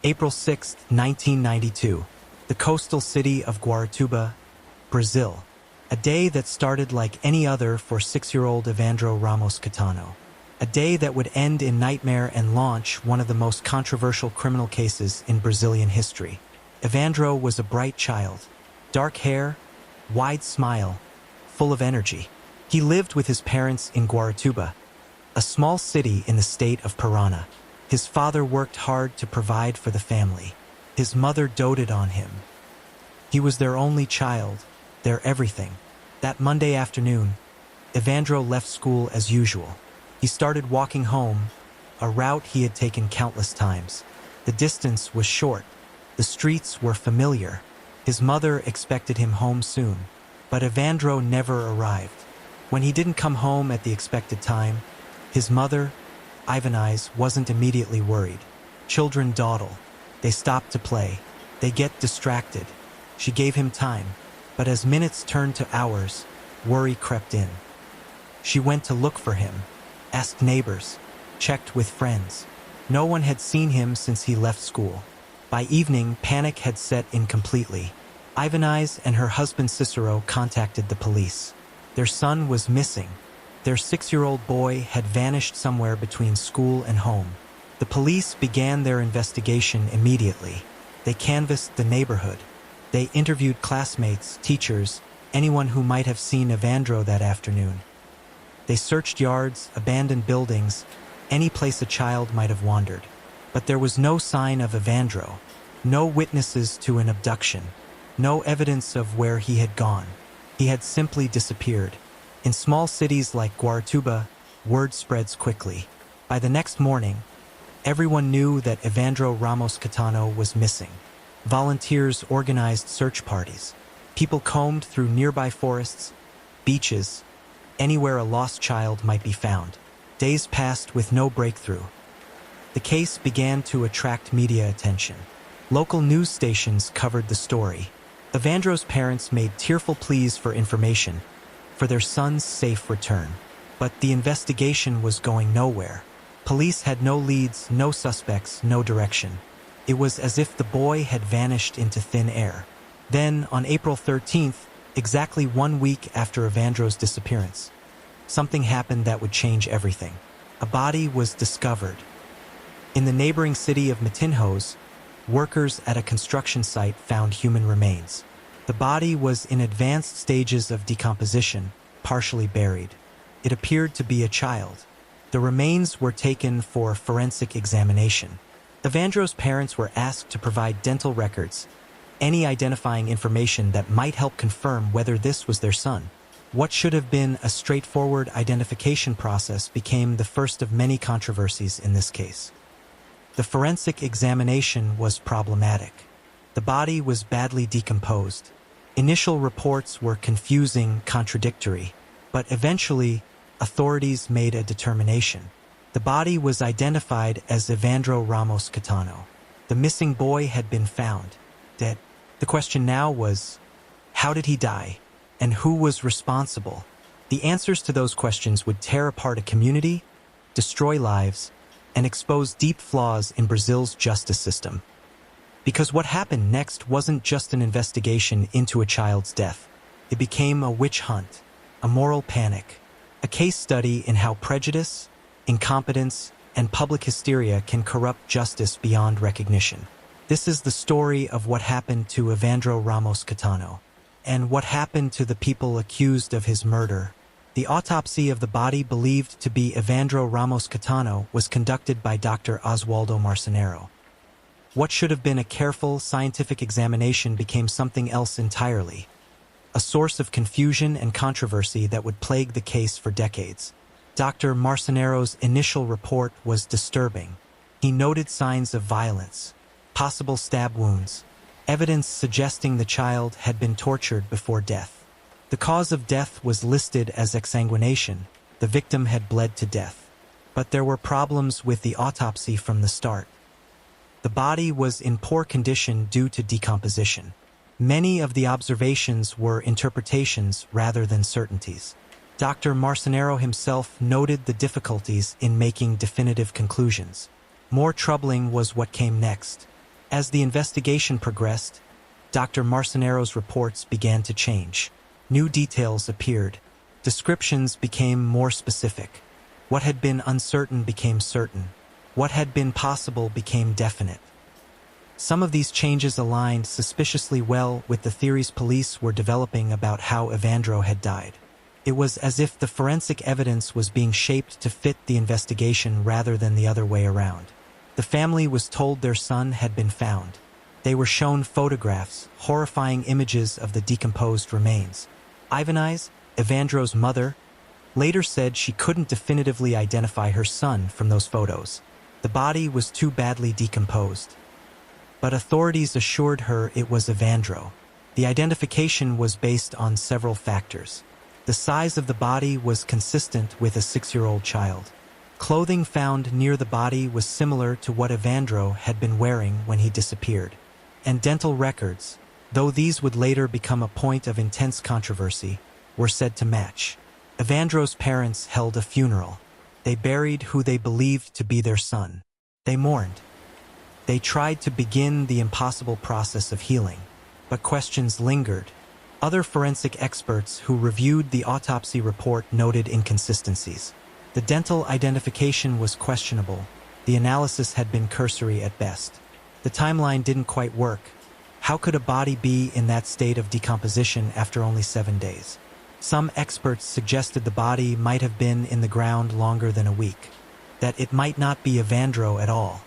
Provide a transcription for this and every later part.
April 6, 1992, the coastal city of Guaratuba, Brazil. A day that started like any other for 6-year-old Evandro Ramos Catano. A day that would end in nightmare and launch one of the most controversial criminal cases in Brazilian history. Evandro was a bright child. Dark hair, wide smile, full of energy. He lived with his parents in Guaratuba, a small city in the state of Parana. His father worked hard to provide for the family. His mother doted on him. He was their only child, their everything. That Monday afternoon, Evandro left school as usual. He started walking home, a route he had taken countless times. The distance was short. The streets were familiar. His mother expected him home soon, but Evandro never arrived. When he didn't come home at the expected time, his mother, Ivanise, wasn't immediately worried. Children dawdle. They stop to play. They get distracted. She gave him time, but as minutes turned to hours, worry crept in. She went to look for him, asked neighbors, checked with friends. No one had seen him since he left school. By evening, panic had set in completely. Ivanise and her husband Cicero contacted the police. Their son was missing. Their 6-year-old boy had vanished somewhere between school and home. The police began their investigation immediately. They canvassed the neighborhood. They interviewed classmates, teachers, anyone who might have seen Evandro that afternoon. They searched yards, abandoned buildings, any place a child might have wandered. But there was no sign of Evandro, no witnesses to an abduction, no evidence of where he had gone. He had simply disappeared. In small cities like Guaratuba, word spreads quickly. By the next morning, everyone knew that Evandro Ramos Catano was missing. Volunteers organized search parties. People combed through nearby forests, beaches, anywhere a lost child might be found. Days passed with no breakthrough. The case began to attract media attention. Local news stations covered the story. Evandro's parents made tearful pleas for information, for their son's safe return. But the investigation was going nowhere. Police had no leads, no suspects, no direction. It was as if the boy had vanished into thin air. Then, on April 13th, exactly 1 week after Evandro's disappearance, something happened that would change everything. A body was discovered. In the neighboring city of Matinhos, workers at a construction site found human remains. The body was in advanced stages of decomposition, partially buried. It appeared to be a child. The remains were taken for forensic examination. Evandro's parents were asked to provide dental records, any identifying information that might help confirm whether this was their son. What should have been a straightforward identification process became the first of many controversies in this case. The forensic examination was problematic. The body was badly decomposed. Initial reports were confusing, contradictory, but eventually, authorities made a determination. The body was identified as Evandro Ramos Catano. The missing boy had been found, dead. The question now was, how did he die? And who was responsible? The answers to those questions would tear apart a community, destroy lives, and expose deep flaws in Brazil's justice system. Because what happened next wasn't just an investigation into a child's death. It became a witch hunt, a moral panic, a case study in how prejudice, incompetence, and public hysteria can corrupt justice beyond recognition. This is the story of what happened to Evandro Ramos Catano, and what happened to the people accused of his murder. The autopsy of the body believed to be Evandro Ramos Catano was conducted by Dr. Oswaldo Marcenero. What should have been a careful, scientific examination became something else entirely, a source of confusion and controversy that would plague the case for decades. Dr. Marcenero's initial report was disturbing. He noted signs of violence, possible stab wounds, evidence suggesting the child had been tortured before death. The cause of death was listed as exsanguination. The victim had bled to death. But there were problems with the autopsy from the start. The body was in poor condition due to decomposition. Many of the observations were interpretations rather than certainties. Dr. Marcenero himself noted the difficulties in making definitive conclusions. More troubling was what came next. As the investigation progressed, Dr. Marcenero's reports began to change. New details appeared. Descriptions became more specific. What had been uncertain became certain. What had been possible became definite. Some of these changes aligned suspiciously well with the theories police were developing about how Evandro had died. It was as if the forensic evidence was being shaped to fit the investigation rather than the other way around. The family was told their son had been found. They were shown photographs, horrifying images of the decomposed remains. Ivanize, Evandro's mother, later said she couldn't definitively identify her son from those photos. The body was too badly decomposed. But authorities assured her it was Evandro. The identification was based on several factors. The size of the body was consistent with a 6-year-old child. Clothing found near the body was similar to what Evandro had been wearing when he disappeared. And dental records, though these would later become a point of intense controversy, were said to match. Evandro's parents held a funeral. They buried who they believed to be their son. They mourned. They tried to begin the impossible process of healing, but questions lingered. Other forensic experts who reviewed the autopsy report noted inconsistencies. The dental identification was questionable. The analysis had been cursory at best. The timeline didn't quite work. How could a body be in that state of decomposition after only 7 days? Some experts suggested the body might have been in the ground longer than a week, that it might not be Evandro at all,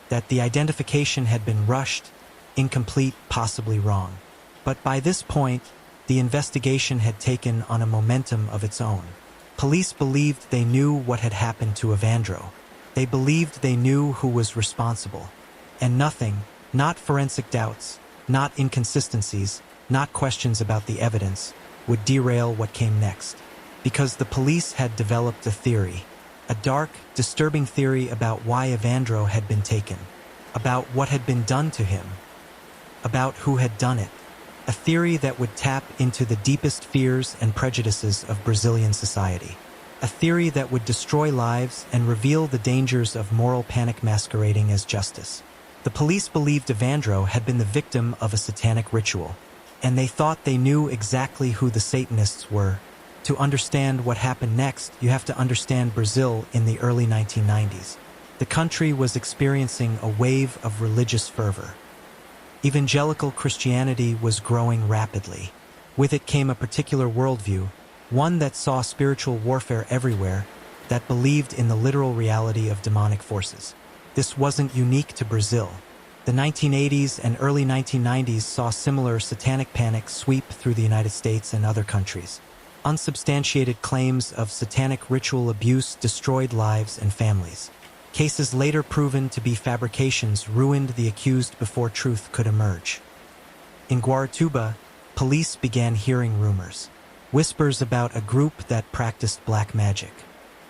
that the identification had been rushed, incomplete, possibly wrong. But by this point, the investigation had taken on a momentum of its own. Police believed they knew what had happened to Evandro. They believed they knew who was responsible. And nothing, not forensic doubts, not inconsistencies, not questions about the evidence, would derail what came next. Because the police had developed a theory, a dark, disturbing theory about why Evandro had been taken, about what had been done to him, about who had done it. A theory that would tap into the deepest fears and prejudices of Brazilian society. A theory that would destroy lives and reveal the dangers of moral panic masquerading as justice. The police believed Evandro had been the victim of a satanic ritual, and they thought they knew exactly who the Satanists were. To understand what happened next, you have to understand Brazil in the early 1990s. The country was experiencing a wave of religious fervor. Evangelical Christianity was growing rapidly. With it came a particular worldview, one that saw spiritual warfare everywhere, that believed in the literal reality of demonic forces. This wasn't unique to Brazil. The 1980s and early 1990s saw similar satanic panic sweep through the United States and other countries. Unsubstantiated claims of satanic ritual abuse destroyed lives and families. Cases later proven to be fabrications ruined the accused before truth could emerge. In Guaratuba, police began hearing rumors. Whispers about a group that practiced black magic.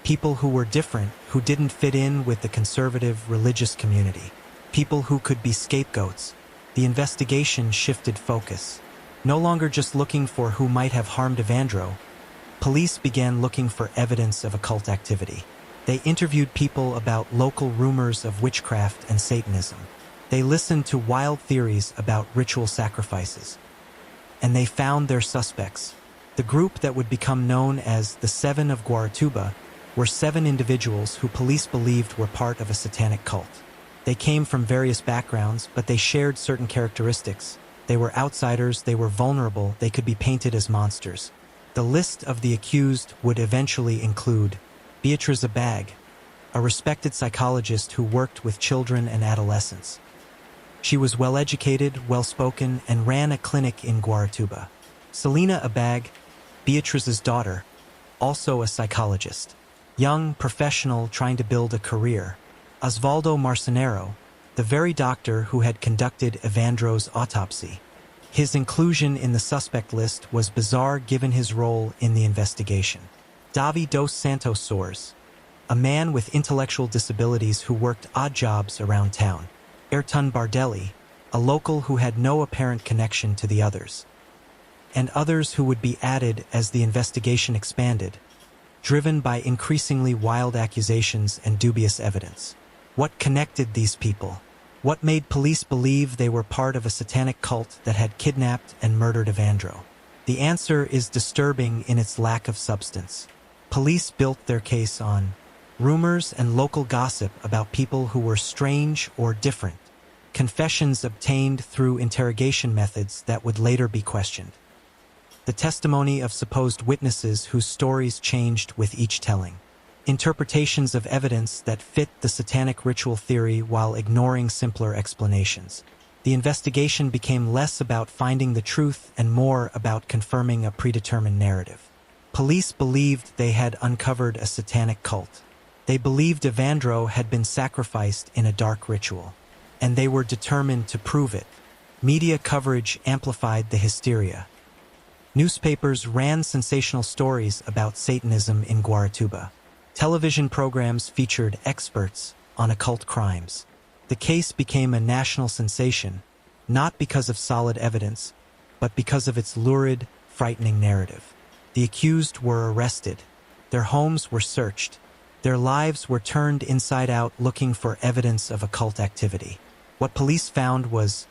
People who were different, who didn't fit in with the conservative religious community. People who could be scapegoats. The investigation shifted focus. No longer just looking for who might have harmed Evandro, police began looking for evidence of occult activity. They interviewed people about local rumors of witchcraft and Satanism. They listened to wild theories about ritual sacrifices. And they found their suspects. The group that would become known as the Seven of Guaratuba were 7 individuals who police believed were part of a satanic cult. They came from various backgrounds, but they shared certain characteristics. They were outsiders, they were vulnerable, they could be painted as monsters. The list of the accused would eventually include Beatriz Abag, a respected psychologist who worked with children and adolescents. She was well-educated, well-spoken, and ran a clinic in Guaratuba. Selena Abag, Beatriz's daughter, also a psychologist. Young, professional, trying to build a career. Osvaldo Marcenero, the very doctor who had conducted Evandro's autopsy. His inclusion in the suspect list was bizarre given his role in the investigation. Davi dos Santos Soares, a man with intellectual disabilities who worked odd jobs around town. Ayrton Bardelli, a local who had no apparent connection to the others. And others who would be added as the investigation expanded, driven by increasingly wild accusations and dubious evidence. What connected these people? What made police believe they were part of a satanic cult that had kidnapped and murdered Evandro? The answer is disturbing in its lack of substance. Police built their case on rumors and local gossip about people who were strange or different, confessions obtained through interrogation methods that would later be questioned, the testimony of supposed witnesses whose stories changed with each telling, interpretations of evidence that fit the satanic ritual theory while ignoring simpler explanations. The investigation became less about finding the truth and more about confirming a predetermined narrative. Police believed they had uncovered a satanic cult. They believed Evandro had been sacrificed in a dark ritual, and they were determined to prove it. Media coverage amplified the hysteria. Newspapers ran sensational stories about Satanism in Guaratuba. Television programs featured experts on occult crimes. The case became a national sensation, not because of solid evidence, but because of its lurid, frightening narrative. The accused were arrested. Their homes were searched. Their lives were turned inside out looking for evidence of occult activity. What police found was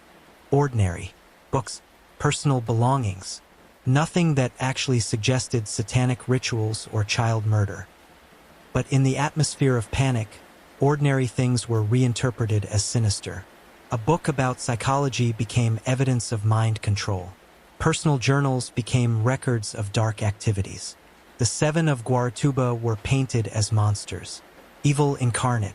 ordinary books, personal belongings, nothing that actually suggested satanic rituals or child murder. But in the atmosphere of panic, ordinary things were reinterpreted as sinister. A book about psychology became evidence of mind control. Personal journals became records of dark activities. The seven of Guaratuba were painted as monsters, evil incarnate,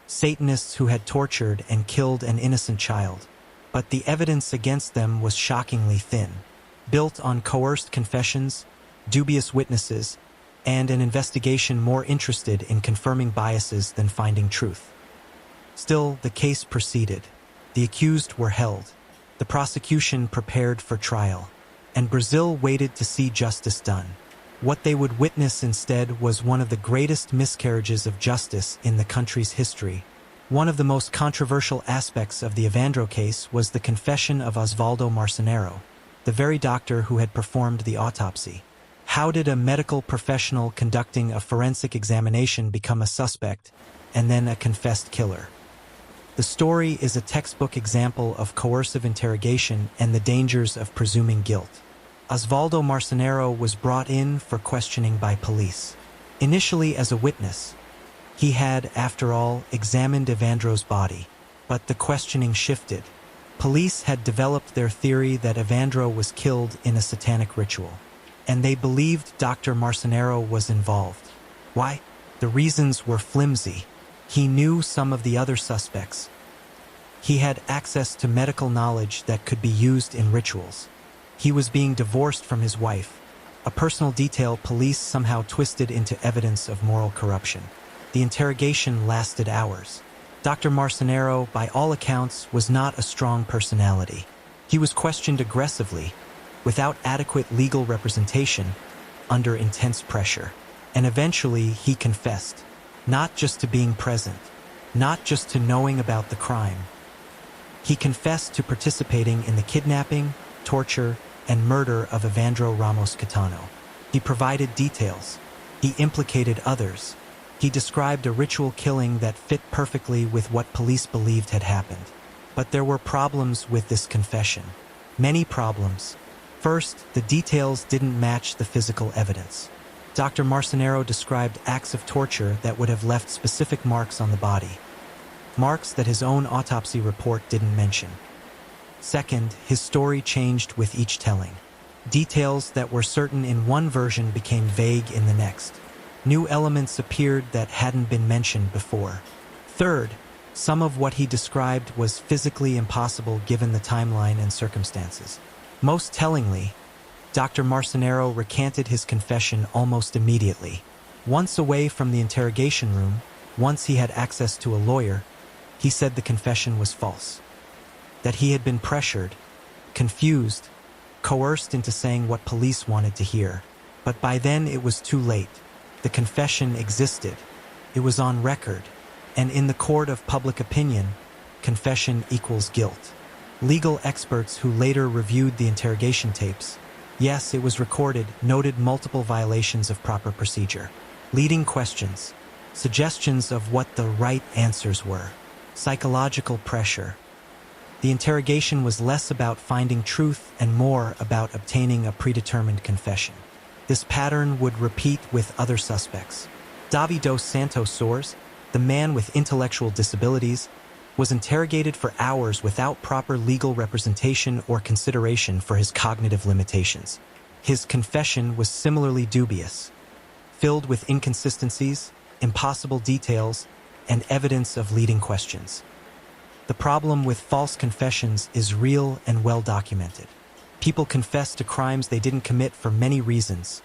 Satanists who had tortured and killed an innocent child. But the evidence against them was shockingly thin, built on coerced confessions, dubious witnesses, and an investigation more interested in confirming biases than finding truth. Still, the case proceeded. The accused were held. The prosecution prepared for trial, and Brazil waited to see justice done. What they would witness instead was one of the greatest miscarriages of justice in the country's history. One of the most controversial aspects of the Evandro case was the confession of Osvaldo Marcenero, the very doctor who had performed the autopsy. How did a medical professional conducting a forensic examination become a suspect and then a confessed killer? The story is a textbook example of coercive interrogation and the dangers of presuming guilt. Osvaldo Marcenero was brought in for questioning by police. Initially as a witness, he had, after all, examined Evandro's body. But the questioning shifted. Police had developed their theory that Evandro was killed in a satanic ritual, and they believed Dr. Marcenero was involved. Why? The reasons were flimsy. He knew some of the other suspects. He had access to medical knowledge that could be used in rituals. He was being divorced from his wife, a personal detail police somehow twisted into evidence of moral corruption. The interrogation lasted hours. Dr. Marcenero, by all accounts, was not a strong personality. He was questioned aggressively, without adequate legal representation, under intense pressure. And eventually he confessed, not just to being present, not just to knowing about the crime. He confessed to participating in the kidnapping, torture, and murder of Evandro Ramos Catano. He provided details. He implicated others. He described a ritual killing that fit perfectly with what police believed had happened. But there were problems with this confession. Many problems. First, the details didn't match the physical evidence. Dr. Marcenero described acts of torture that would have left specific marks on the body, marks that his own autopsy report didn't mention. Second, his story changed with each telling. Details that were certain in one version became vague in the next. New elements appeared that hadn't been mentioned before. Third, some of what he described was physically impossible given the timeline and circumstances. Most tellingly, Dr. Marcenero recanted his confession almost immediately. Once away from the interrogation room, once he had access to a lawyer, he said the confession was false. That he had been pressured, confused, coerced into saying what police wanted to hear. But by then it was too late. The confession existed. It was on record. And in the court of public opinion, confession equals guilt. Legal experts who later reviewed the interrogation tapes, yes, it was recorded, noted multiple violations of proper procedure. Leading questions, suggestions of what the right answers were. Psychological pressure. The interrogation was less about finding truth and more about obtaining a predetermined confession. This pattern would repeat with other suspects. Davi dos Santos Soares, the man with intellectual disabilities, was interrogated for hours without proper legal representation or consideration for his cognitive limitations. His confession was similarly dubious, filled with inconsistencies, impossible details, and evidence of leading questions. The problem with false confessions is real and well documented. People confess to crimes they didn't commit for many reasons: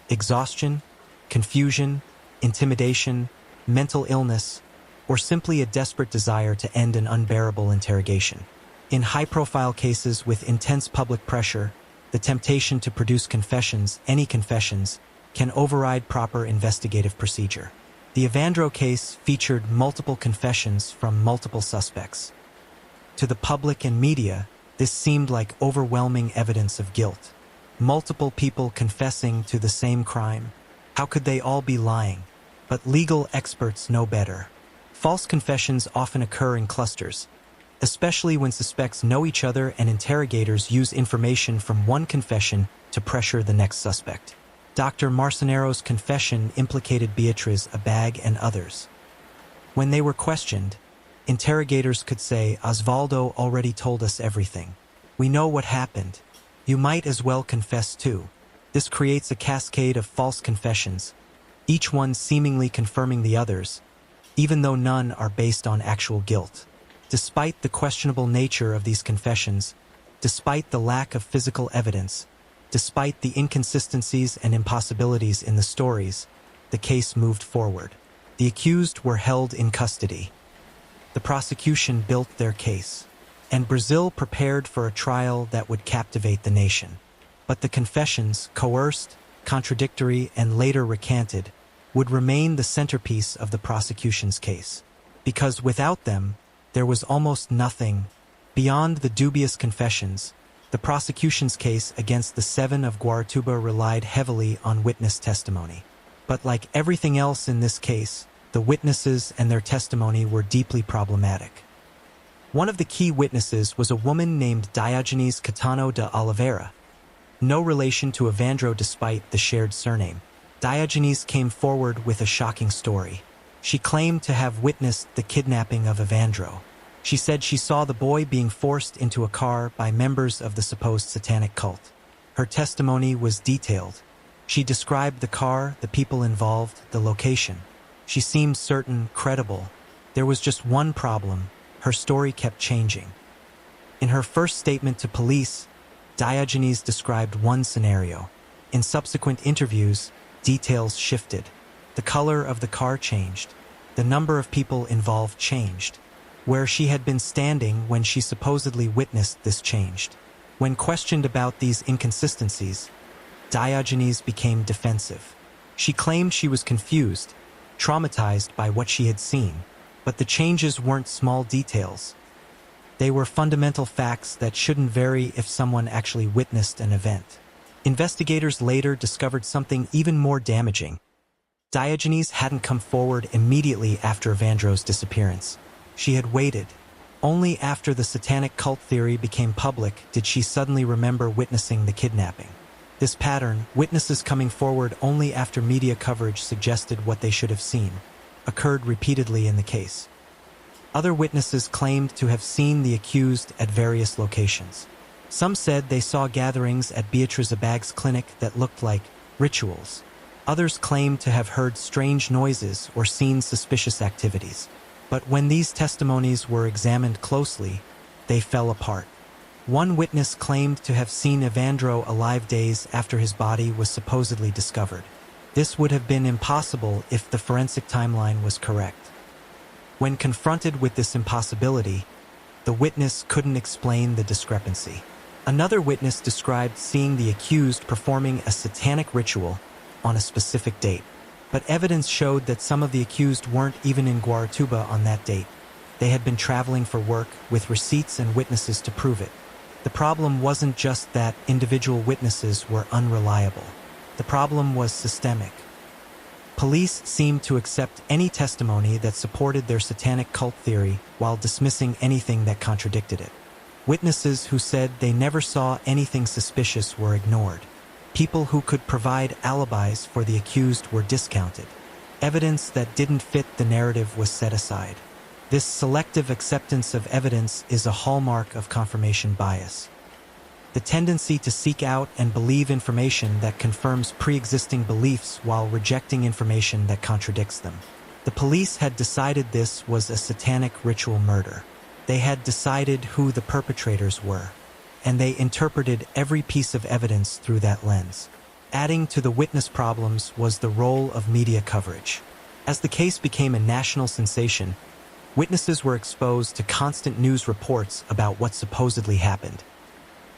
exhaustion, confusion, intimidation, mental illness, or simply a desperate desire to end an unbearable interrogation. In high-profile cases with intense public pressure, the temptation to produce confessions, any confessions, can override proper investigative procedure. The Evandro case featured multiple confessions from multiple suspects. To the public and media, this seemed like overwhelming evidence of guilt. Multiple people confessing to the same crime. How could they all be lying? But legal experts know better. False confessions often occur in clusters, especially when suspects know each other and interrogators use information from one confession to pressure the next suspect. Dr. Marcenero's confession implicated Beatriz Abag and others. When they were questioned, interrogators could say, "Osvaldo already told us everything. We know what happened. You might as well confess too." This creates a cascade of false confessions, each one seemingly confirming the others, even though none are based on actual guilt. Despite the questionable nature of these confessions, despite the lack of physical evidence, despite the inconsistencies and impossibilities in the stories, the case moved forward. The accused were held in custody. The prosecution built their case, and Brazil prepared for a trial that would captivate the nation. But the confessions, coerced, contradictory, and later recanted, would remain the centerpiece of the prosecution's case. Because without them, there was almost nothing. Beyond the dubious confessions, the prosecution's case against the seven of Guaratuba relied heavily on witness testimony. But like everything else in this case, the witnesses and their testimony were deeply problematic. One of the key witnesses was a woman named Diogenes Catano de Oliveira. No relation to Evandro despite the shared surname. Diogenes came forward with a shocking story. She claimed to have witnessed the kidnapping of Evandro. She said she saw the boy being forced into a car by members of the supposed satanic cult. Her testimony was detailed. She described the car, the people involved, the location. She seemed certain, credible. There was just one problem: her story kept changing. In her first statement to police, Diogenes described one scenario. In subsequent interviews, details shifted. The color of the car changed. The number of people involved changed. Where she had been standing when she supposedly witnessed this changed. When questioned about these inconsistencies, Diogenes became defensive. She claimed she was confused, traumatized by what she had seen, but the changes weren't small details. They were fundamental facts that shouldn't vary if someone actually witnessed an event. Investigators later discovered something even more damaging. Diogenes hadn't come forward immediately after Evandro's disappearance. She had waited. Only after the satanic cult theory became public did she suddenly remember witnessing the kidnapping. This pattern, witnesses coming forward only after media coverage suggested what they should have seen, occurred repeatedly in the case. Other witnesses claimed to have seen the accused at various locations. Some said they saw gatherings at Beatriz Abag's clinic that looked like rituals. Others claimed to have heard strange noises or seen suspicious activities. But when these testimonies were examined closely, they fell apart. One witness claimed to have seen Evandro alive days after his body was supposedly discovered. This would have been impossible if the forensic timeline was correct. When confronted with this impossibility, the witness couldn't explain the discrepancy. Another witness described seeing the accused performing a satanic ritual on a specific date. But evidence showed that some of the accused weren't even in Guaratuba on that date. They had been traveling for work, with receipts and witnesses to prove it. The problem wasn't just that individual witnesses were unreliable. The problem was systemic. Police seemed to accept any testimony that supported their satanic cult theory while dismissing anything that contradicted it. Witnesses who said they never saw anything suspicious were ignored. People who could provide alibis for the accused were discounted. Evidence that didn't fit the narrative was set aside. This selective acceptance of evidence is a hallmark of confirmation bias. The tendency to seek out and believe information that confirms pre-existing beliefs while rejecting information that contradicts them. The police had decided this was a satanic ritual murder. They had decided who the perpetrators were, and they interpreted every piece of evidence through that lens. Adding to the witness problems was the role of media coverage. As the case became a national sensation, witnesses were exposed to constant news reports about what supposedly happened.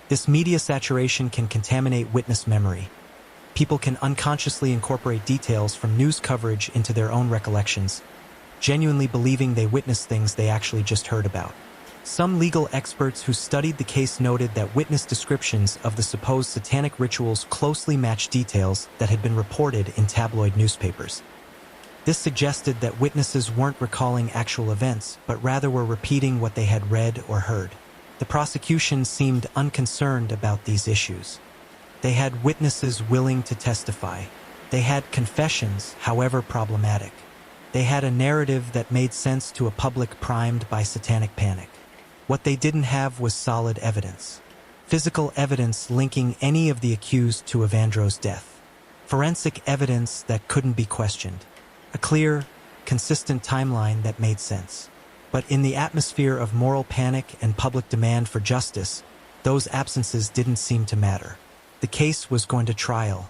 This media saturation can contaminate witness memory. People can unconsciously incorporate details from news coverage into their own recollections, genuinely believing they witnessed things they actually just heard about. Some legal experts who studied the case noted that witness descriptions of the supposed satanic rituals closely matched details that had been reported in tabloid newspapers. This suggested that witnesses weren't recalling actual events, but rather were repeating what they had read or heard. The prosecution seemed unconcerned about these issues. They had witnesses willing to testify. They had confessions, however problematic. They had a narrative that made sense to a public primed by satanic panic. What they didn't have was solid evidence. Physical evidence linking any of the accused to Evandro's death. Forensic evidence that couldn't be questioned. A clear, consistent timeline that made sense. But in the atmosphere of moral panic and public demand for justice, those absences didn't seem to matter. The case was going to trial.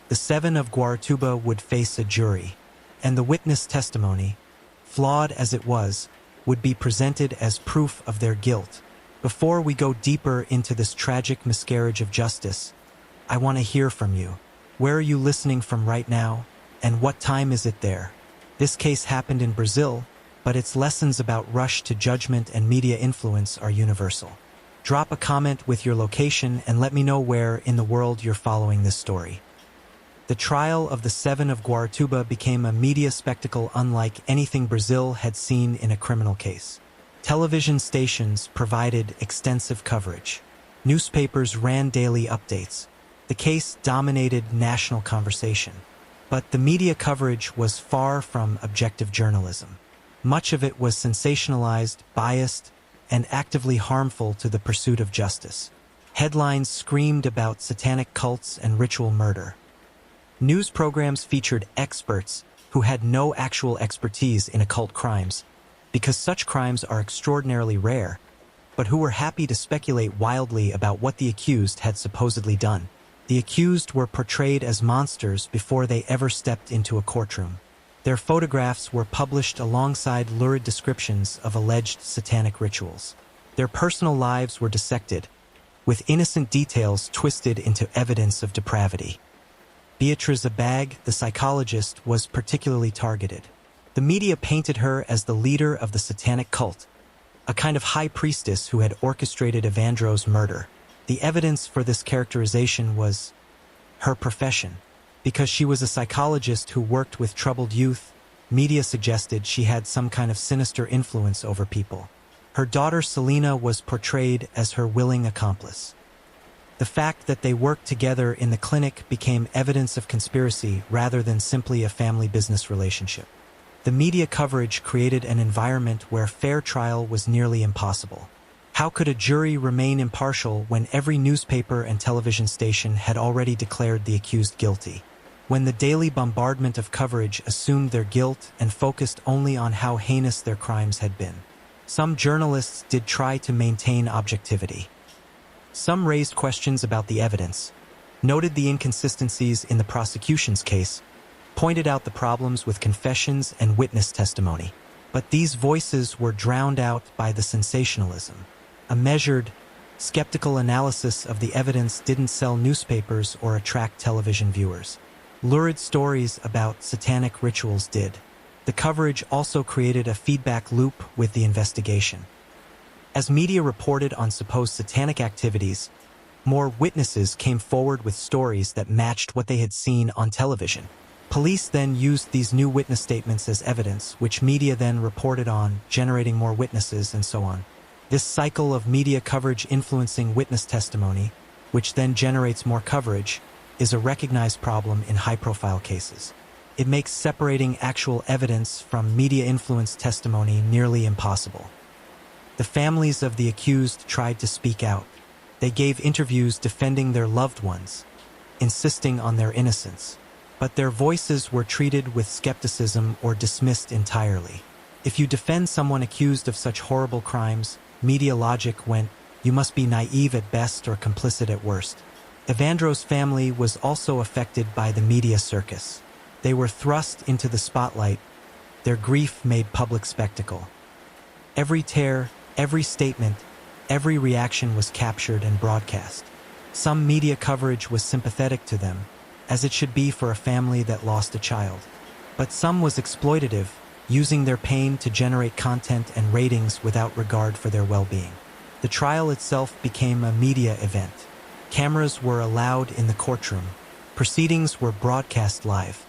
The 7 of Guaratuba would face a jury, and the witness testimony, flawed as it was, would be presented as proof of their guilt. Before we go deeper into this tragic miscarriage of justice, I want to hear from you. Where are you listening from right now, and what time is it there? This case happened in Brazil, but its lessons about rush to judgment and media influence are universal. Drop a comment with your location and let me know where in the world you're following this story. The trial of the 7 of Guaratuba became a media spectacle unlike anything Brazil had seen in a criminal case. Television stations provided extensive coverage. Newspapers ran daily updates. The case dominated national conversation. But the media coverage was far from objective journalism. Much of it was sensationalized, biased, and actively harmful to the pursuit of justice. Headlines screamed about satanic cults and ritual murder. News programs featured experts who had no actual expertise in occult crimes, because such crimes are extraordinarily rare, but who were happy to speculate wildly about what the accused had supposedly done. The accused were portrayed as monsters before they ever stepped into a courtroom. Their photographs were published alongside lurid descriptions of alleged satanic rituals. Their personal lives were dissected, with innocent details twisted into evidence of depravity. Beatriz Abag, the psychologist, was particularly targeted. The media painted her as the leader of the satanic cult, a kind of high priestess who had orchestrated Evandro's murder. The evidence for this characterization was her profession. Because she was a psychologist who worked with troubled youth, media suggested she had some kind of sinister influence over people. Her daughter Selena was portrayed as her willing accomplice. The fact that they worked together in the clinic became evidence of conspiracy rather than simply a family business relationship. The media coverage created an environment where fair trial was nearly impossible. How could a jury remain impartial when every newspaper and television station had already declared the accused guilty? When the daily bombardment of coverage assumed their guilt and focused only on how heinous their crimes had been? Some journalists did try to maintain objectivity. Some raised questions about the evidence, noted the inconsistencies in the prosecution's case, pointed out the problems with confessions and witness testimony. But these voices were drowned out by the sensationalism. A measured, skeptical analysis of the evidence didn't sell newspapers or attract television viewers. Lurid stories about satanic rituals did. The coverage also created a feedback loop with the investigation. As media reported on supposed satanic activities, more witnesses came forward with stories that matched what they had seen on television. Police then used these new witness statements as evidence, which media then reported on, generating more witnesses and so on. This cycle of media coverage influencing witness testimony, which then generates more coverage, is a recognized problem in high-profile cases. It makes separating actual evidence from media-influenced testimony nearly impossible. The families of the accused tried to speak out. They gave interviews defending their loved ones, insisting on their innocence. But their voices were treated with skepticism or dismissed entirely. If you defend someone accused of such horrible crimes, media logic went, "You must be naive at best or complicit at worst." Evandro's family was also affected by the media circus. They were thrust into the spotlight, their grief made public spectacle. Every tear, every statement, every reaction was captured and broadcast. Some media coverage was sympathetic to them, as it should be for a family that lost a child. But some was exploitative, using their pain to generate content and ratings without regard for their well-being. The trial itself became a media event. Cameras were allowed in the courtroom. Proceedings were broadcast live.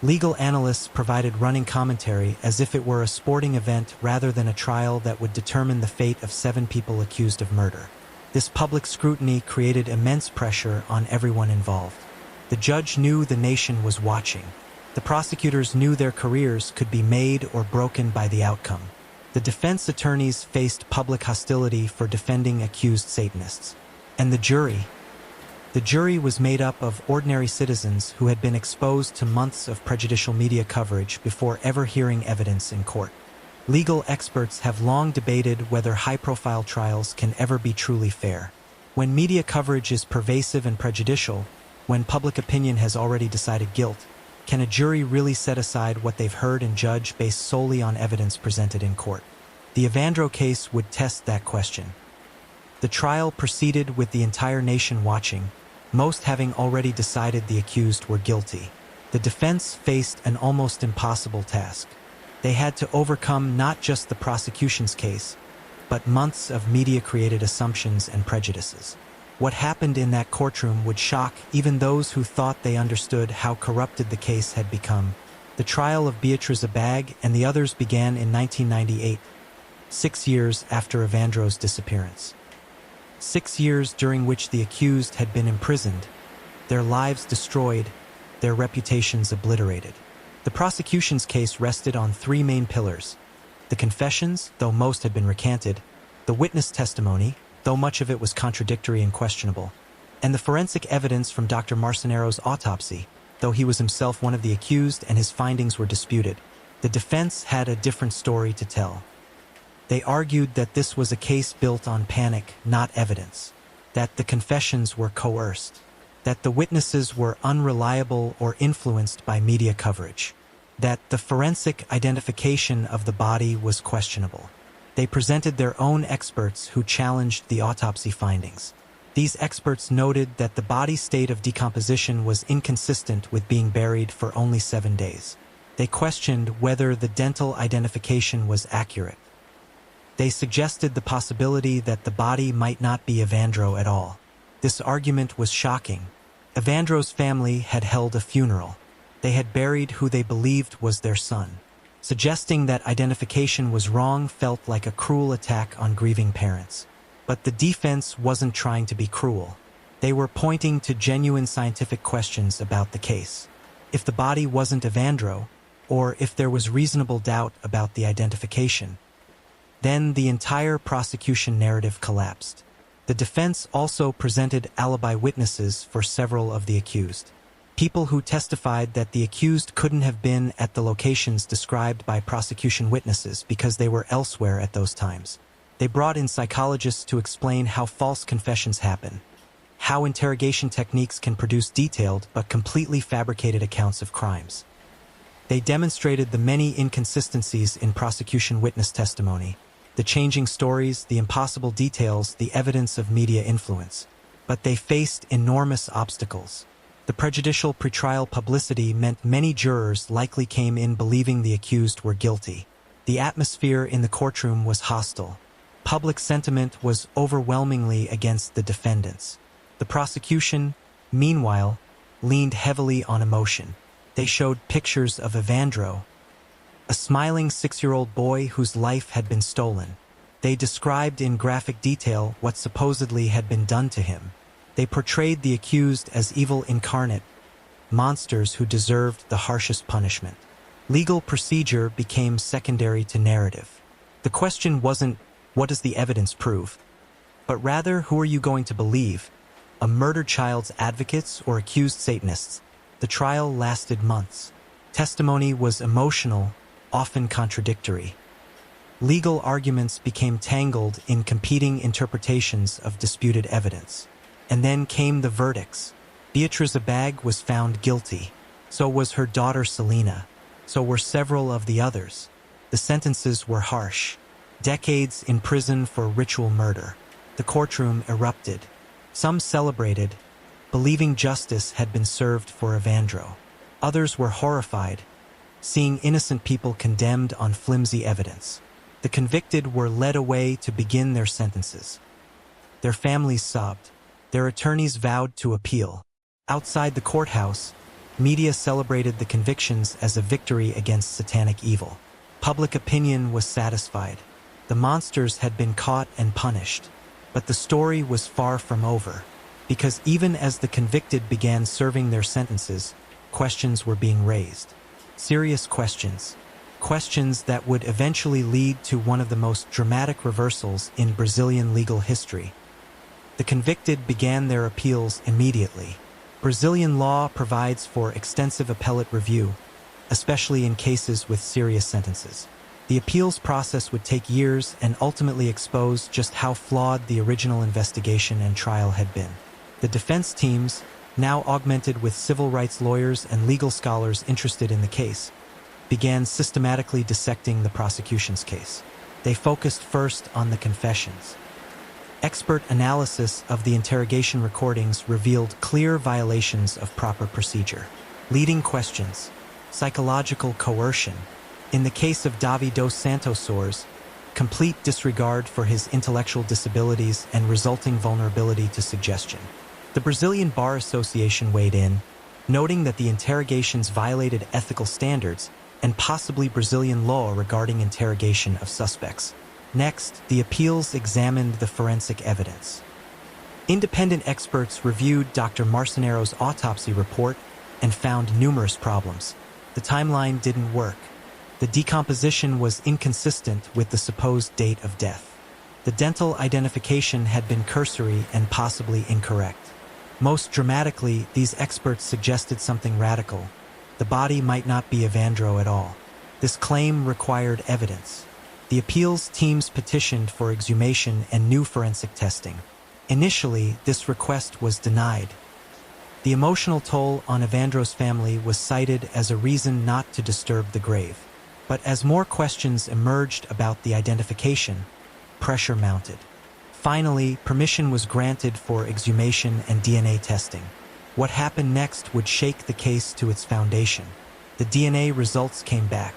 Legal analysts provided running commentary as if it were a sporting event rather than a trial that would determine the fate of 7 people accused of murder. This public scrutiny created immense pressure on everyone involved. The judge knew the nation was watching. The prosecutors knew their careers could be made or broken by the outcome. The defense attorneys faced public hostility for defending accused Satanists. And the jury was made up of ordinary citizens who had been exposed to months of prejudicial media coverage before ever hearing evidence in court. Legal experts have long debated whether high-profile trials can ever be truly fair. When media coverage is pervasive and prejudicial, when public opinion has already decided guilt, can a jury really set aside what they've heard and judge based solely on evidence presented in court? The Evandro case would test that question. The trial proceeded with the entire nation watching, most having already decided the accused were guilty. The defense faced an almost impossible task. They had to overcome not just the prosecution's case, but months of media-created assumptions and prejudices. What happened in that courtroom would shock even those who thought they understood how corrupted the case had become. The trial of Beatriz Abag and the others began in 1998, 6 years after Evandro's disappearance. 6 years during which the accused had been imprisoned, their lives destroyed, their reputations obliterated. The prosecution's case rested on 3 main pillars: the confessions, though most had been recanted, the witness testimony, though much of it was contradictory and questionable, and the forensic evidence from Dr. Marcenero's autopsy, though he was himself one of the accused and his findings were disputed. The defense had a different story to tell. They argued that this was a case built on panic, not evidence, that the confessions were coerced, that the witnesses were unreliable or influenced by media coverage, that the forensic identification of the body was questionable. They presented their own experts who challenged the autopsy findings. These experts noted that the body's state of decomposition was inconsistent with being buried for only 7 days. They questioned whether the dental identification was accurate. They suggested the possibility that the body might not be Evandro at all. This argument was shocking. Evandro's family had held a funeral. They had buried who they believed was their son. Suggesting that identification was wrong felt like a cruel attack on grieving parents. But the defense wasn't trying to be cruel. They were pointing to genuine scientific questions about the case. If the body wasn't Evandro, or if there was reasonable doubt about the identification, then the entire prosecution narrative collapsed. The defense also presented alibi witnesses for several of the accused. People who testified that the accused couldn't have been at the locations described by prosecution witnesses because they were elsewhere at those times. They brought in psychologists to explain how false confessions happen, how interrogation techniques can produce detailed but completely fabricated accounts of crimes. They demonstrated the many inconsistencies in prosecution witness testimony, the changing stories, the impossible details, the evidence of media influence. But they faced enormous obstacles. The prejudicial pretrial publicity meant many jurors likely came in believing the accused were guilty. The atmosphere in the courtroom was hostile. Public sentiment was overwhelmingly against the defendants. The prosecution, meanwhile, leaned heavily on emotion. They showed pictures of Evandro, a smiling 6-year-old boy whose life had been stolen. They described in graphic detail what supposedly had been done to him. They portrayed the accused as evil incarnate, monsters who deserved the harshest punishment. Legal procedure became secondary to narrative. The question wasn't, what does the evidence prove? But rather, who are you going to believe? A murdered child's advocates or accused Satanists? The trial lasted months. Testimony was emotional, often contradictory. Legal arguments became tangled in competing interpretations of disputed evidence. And then came the verdicts. Beatriz Abag was found guilty. So was her daughter Selena. So were several of the others. The sentences were harsh. Decades in prison for ritual murder. The courtroom erupted. Some celebrated, believing justice had been served for Evandro. Others were horrified, seeing innocent people condemned on flimsy evidence. The convicted were led away to begin their sentences. Their families sobbed. Their attorneys vowed to appeal. Outside the courthouse, media celebrated the convictions as a victory against satanic evil. Public opinion was satisfied. The monsters had been caught and punished. But the story was far from over, because even as the convicted began serving their sentences, questions were being raised. Serious questions. Questions that would eventually lead to one of the most dramatic reversals in Brazilian legal history. The convicted began their appeals immediately. Brazilian law provides for extensive appellate review, especially in cases with serious sentences. The appeals process would take years and ultimately expose just how flawed the original investigation and trial had been. The defense teams, now augmented with civil rights lawyers and legal scholars interested in the case, began systematically dissecting the prosecution's case. They focused first on the confessions. Expert analysis of the interrogation recordings revealed clear violations of proper procedure. Leading questions: psychological coercion. In the case of Davi dos Santos, complete disregard for his intellectual disabilities and resulting vulnerability to suggestion. The Brazilian Bar Association weighed in, noting that the interrogations violated ethical standards and possibly Brazilian law regarding interrogation of suspects. Next, the appeals examined the forensic evidence. Independent experts reviewed Dr. Marceneiro's autopsy report and found numerous problems. The timeline didn't work. The decomposition was inconsistent with the supposed date of death. The dental identification had been cursory and possibly incorrect. Most dramatically, these experts suggested something radical. The body might not be Evandro at all. This claim required evidence. The appeals teams petitioned for exhumation and new forensic testing. Initially, this request was denied. The emotional toll on Evandro's family was cited as a reason not to disturb the grave. But as more questions emerged about the identification, pressure mounted. Finally, permission was granted for exhumation and DNA testing. What happened next would shake the case to its foundation. The DNA results came back.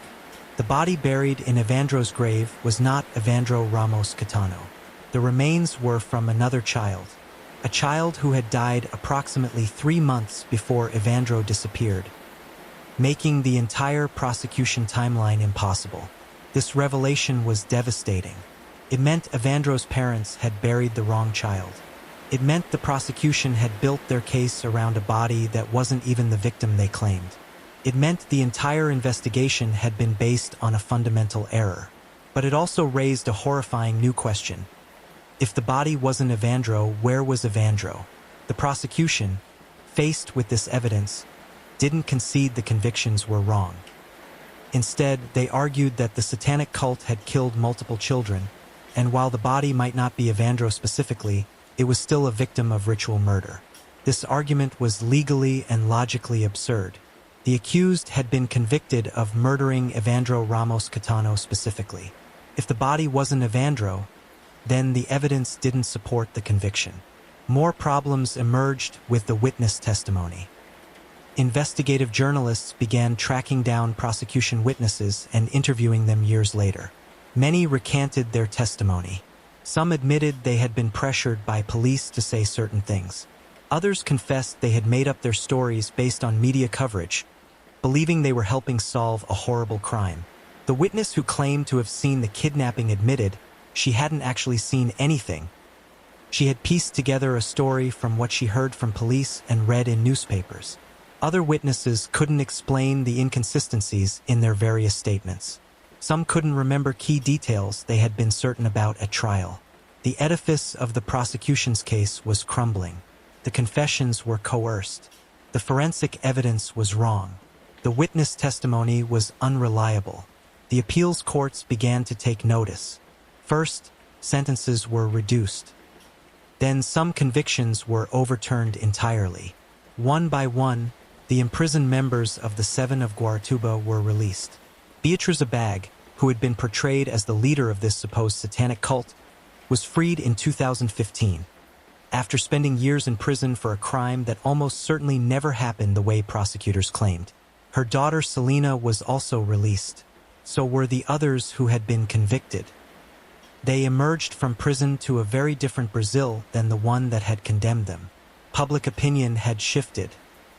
The body buried in Evandro's grave was not Evandro Ramos Catano. The remains were from another child, a child who had died approximately 3 months before Evandro disappeared, making the entire prosecution timeline impossible. This revelation was devastating. It meant Evandro's parents had buried the wrong child. It meant the prosecution had built their case around a body that wasn't even the victim they claimed. It meant the entire investigation had been based on a fundamental error. But it also raised a horrifying new question. If the body wasn't Evandro, where was Evandro? The prosecution, faced with this evidence, didn't concede the convictions were wrong. Instead, they argued that the satanic cult had killed multiple children, and while the body might not be Evandro specifically, it was still a victim of ritual murder. This argument was legally and logically absurd. The accused had been convicted of murdering Evandro Ramos Catano specifically. If the body wasn't Evandro, then the evidence didn't support the conviction. More problems emerged with the witness testimony. Investigative journalists began tracking down prosecution witnesses and interviewing them years later. Many recanted their testimony. Some admitted they had been pressured by police to say certain things. Others confessed they had made up their stories based on media coverage, believing they were helping solve a horrible crime. The witness who claimed to have seen the kidnapping admitted she hadn't actually seen anything. She had pieced together a story from what she heard from police and read in newspapers. Other witnesses couldn't explain the inconsistencies in their various statements. Some couldn't remember key details they had been certain about at trial. The edifice of the prosecution's case was crumbling. The confessions were coerced. The forensic evidence was wrong. The witness testimony was unreliable. The appeals courts began to take notice. First, sentences were reduced. Then some convictions were overturned entirely. One by one, the imprisoned members of the Seven of Guartuba were released. Beatriz Abag, who had been portrayed as the leader of this supposed satanic cult, was freed in 2015, after spending years in prison for a crime that almost certainly never happened the way prosecutors claimed. Her daughter Selena was also released. So were the others who had been convicted. They emerged from prison to a very different Brazil than the one that had condemned them. Public opinion had shifted.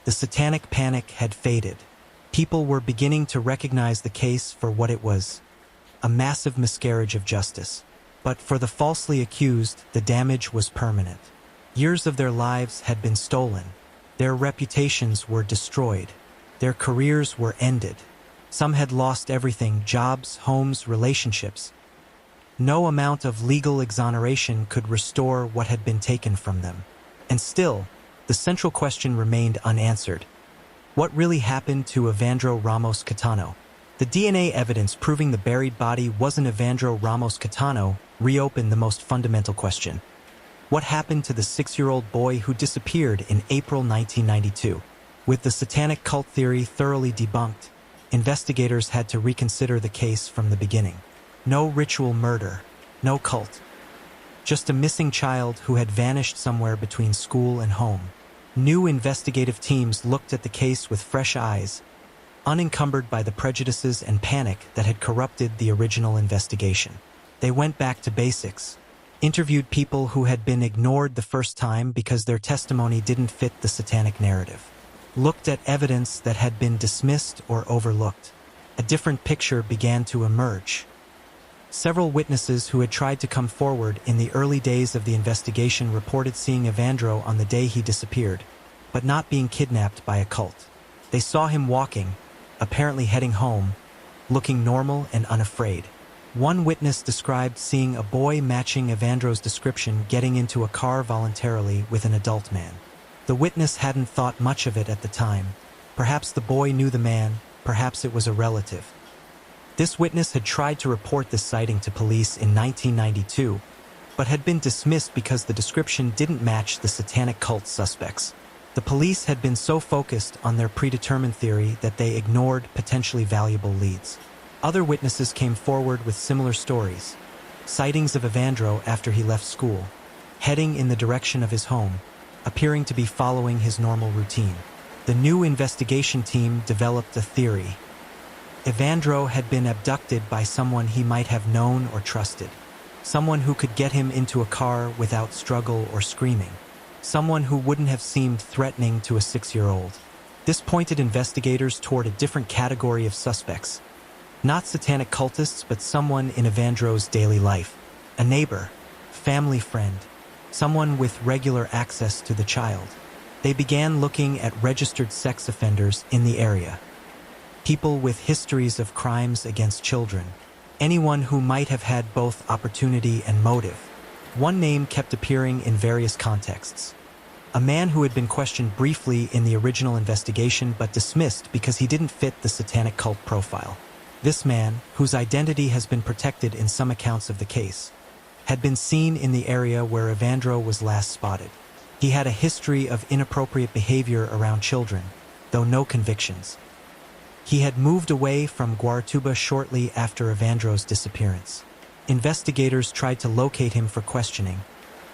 The satanic panic had faded. People were beginning to recognize the case for what it was, a massive miscarriage of justice. But for the falsely accused, the damage was permanent. Years of their lives had been stolen. Their reputations were destroyed. Their careers were ended. Some had lost everything: jobs, homes, relationships. No amount of legal exoneration could restore what had been taken from them. And still, the central question remained unanswered. What really happened to Evandro Ramos Catano? The DNA evidence proving the buried body wasn't Evandro Ramos Catano reopened the most fundamental question. What happened to the 6-year-old boy who disappeared in April 1992? With the satanic cult theory thoroughly debunked, investigators had to reconsider the case from the beginning. No ritual murder, no cult. Just a missing child who had vanished somewhere between school and home. New investigative teams looked at the case with fresh eyes, unencumbered by the prejudices and panic that had corrupted the original investigation. They went back to basics, interviewed people who had been ignored the first time because their testimony didn't fit the satanic narrative, looked at evidence that had been dismissed or overlooked. A different picture began to emerge. Several witnesses who had tried to come forward in the early days of the investigation reported seeing Evandro on the day he disappeared, but not being kidnapped by a cult. They saw him walking, apparently heading home, looking normal and unafraid. One witness described seeing a boy matching Evandro's description getting into a car voluntarily with an adult man. The witness hadn't thought much of it at the time. Perhaps the boy knew the man, perhaps it was a relative. This witness had tried to report this sighting to police in 1992, but had been dismissed because the description didn't match the satanic cult suspects. The police had been so focused on their predetermined theory that they ignored potentially valuable leads. Other witnesses came forward with similar stories. Sightings of Evandro after he left school, heading in the direction of his home, appearing to be following his normal routine. The new investigation team developed a theory. Evandro had been abducted by someone he might have known or trusted. Someone who could get him into a car without struggle or screaming. Someone who wouldn't have seemed threatening to a 6-year-old. This pointed investigators toward a different category of suspects. Not satanic cultists, but someone in Evandro's daily life. A neighbor, family friend, someone with regular access to the child. They began looking at registered sex offenders in the area. People with histories of crimes against children. Anyone who might have had both opportunity and motive. One name kept appearing in various contexts. A man who had been questioned briefly in the original investigation but dismissed because he didn't fit the satanic cult profile. This man, whose identity has been protected in some accounts of the case, had been seen in the area where Evandro was last spotted. He had a history of inappropriate behavior around children, though no convictions. He had moved away from Guartuba shortly after Evandro's disappearance. Investigators tried to locate him for questioning,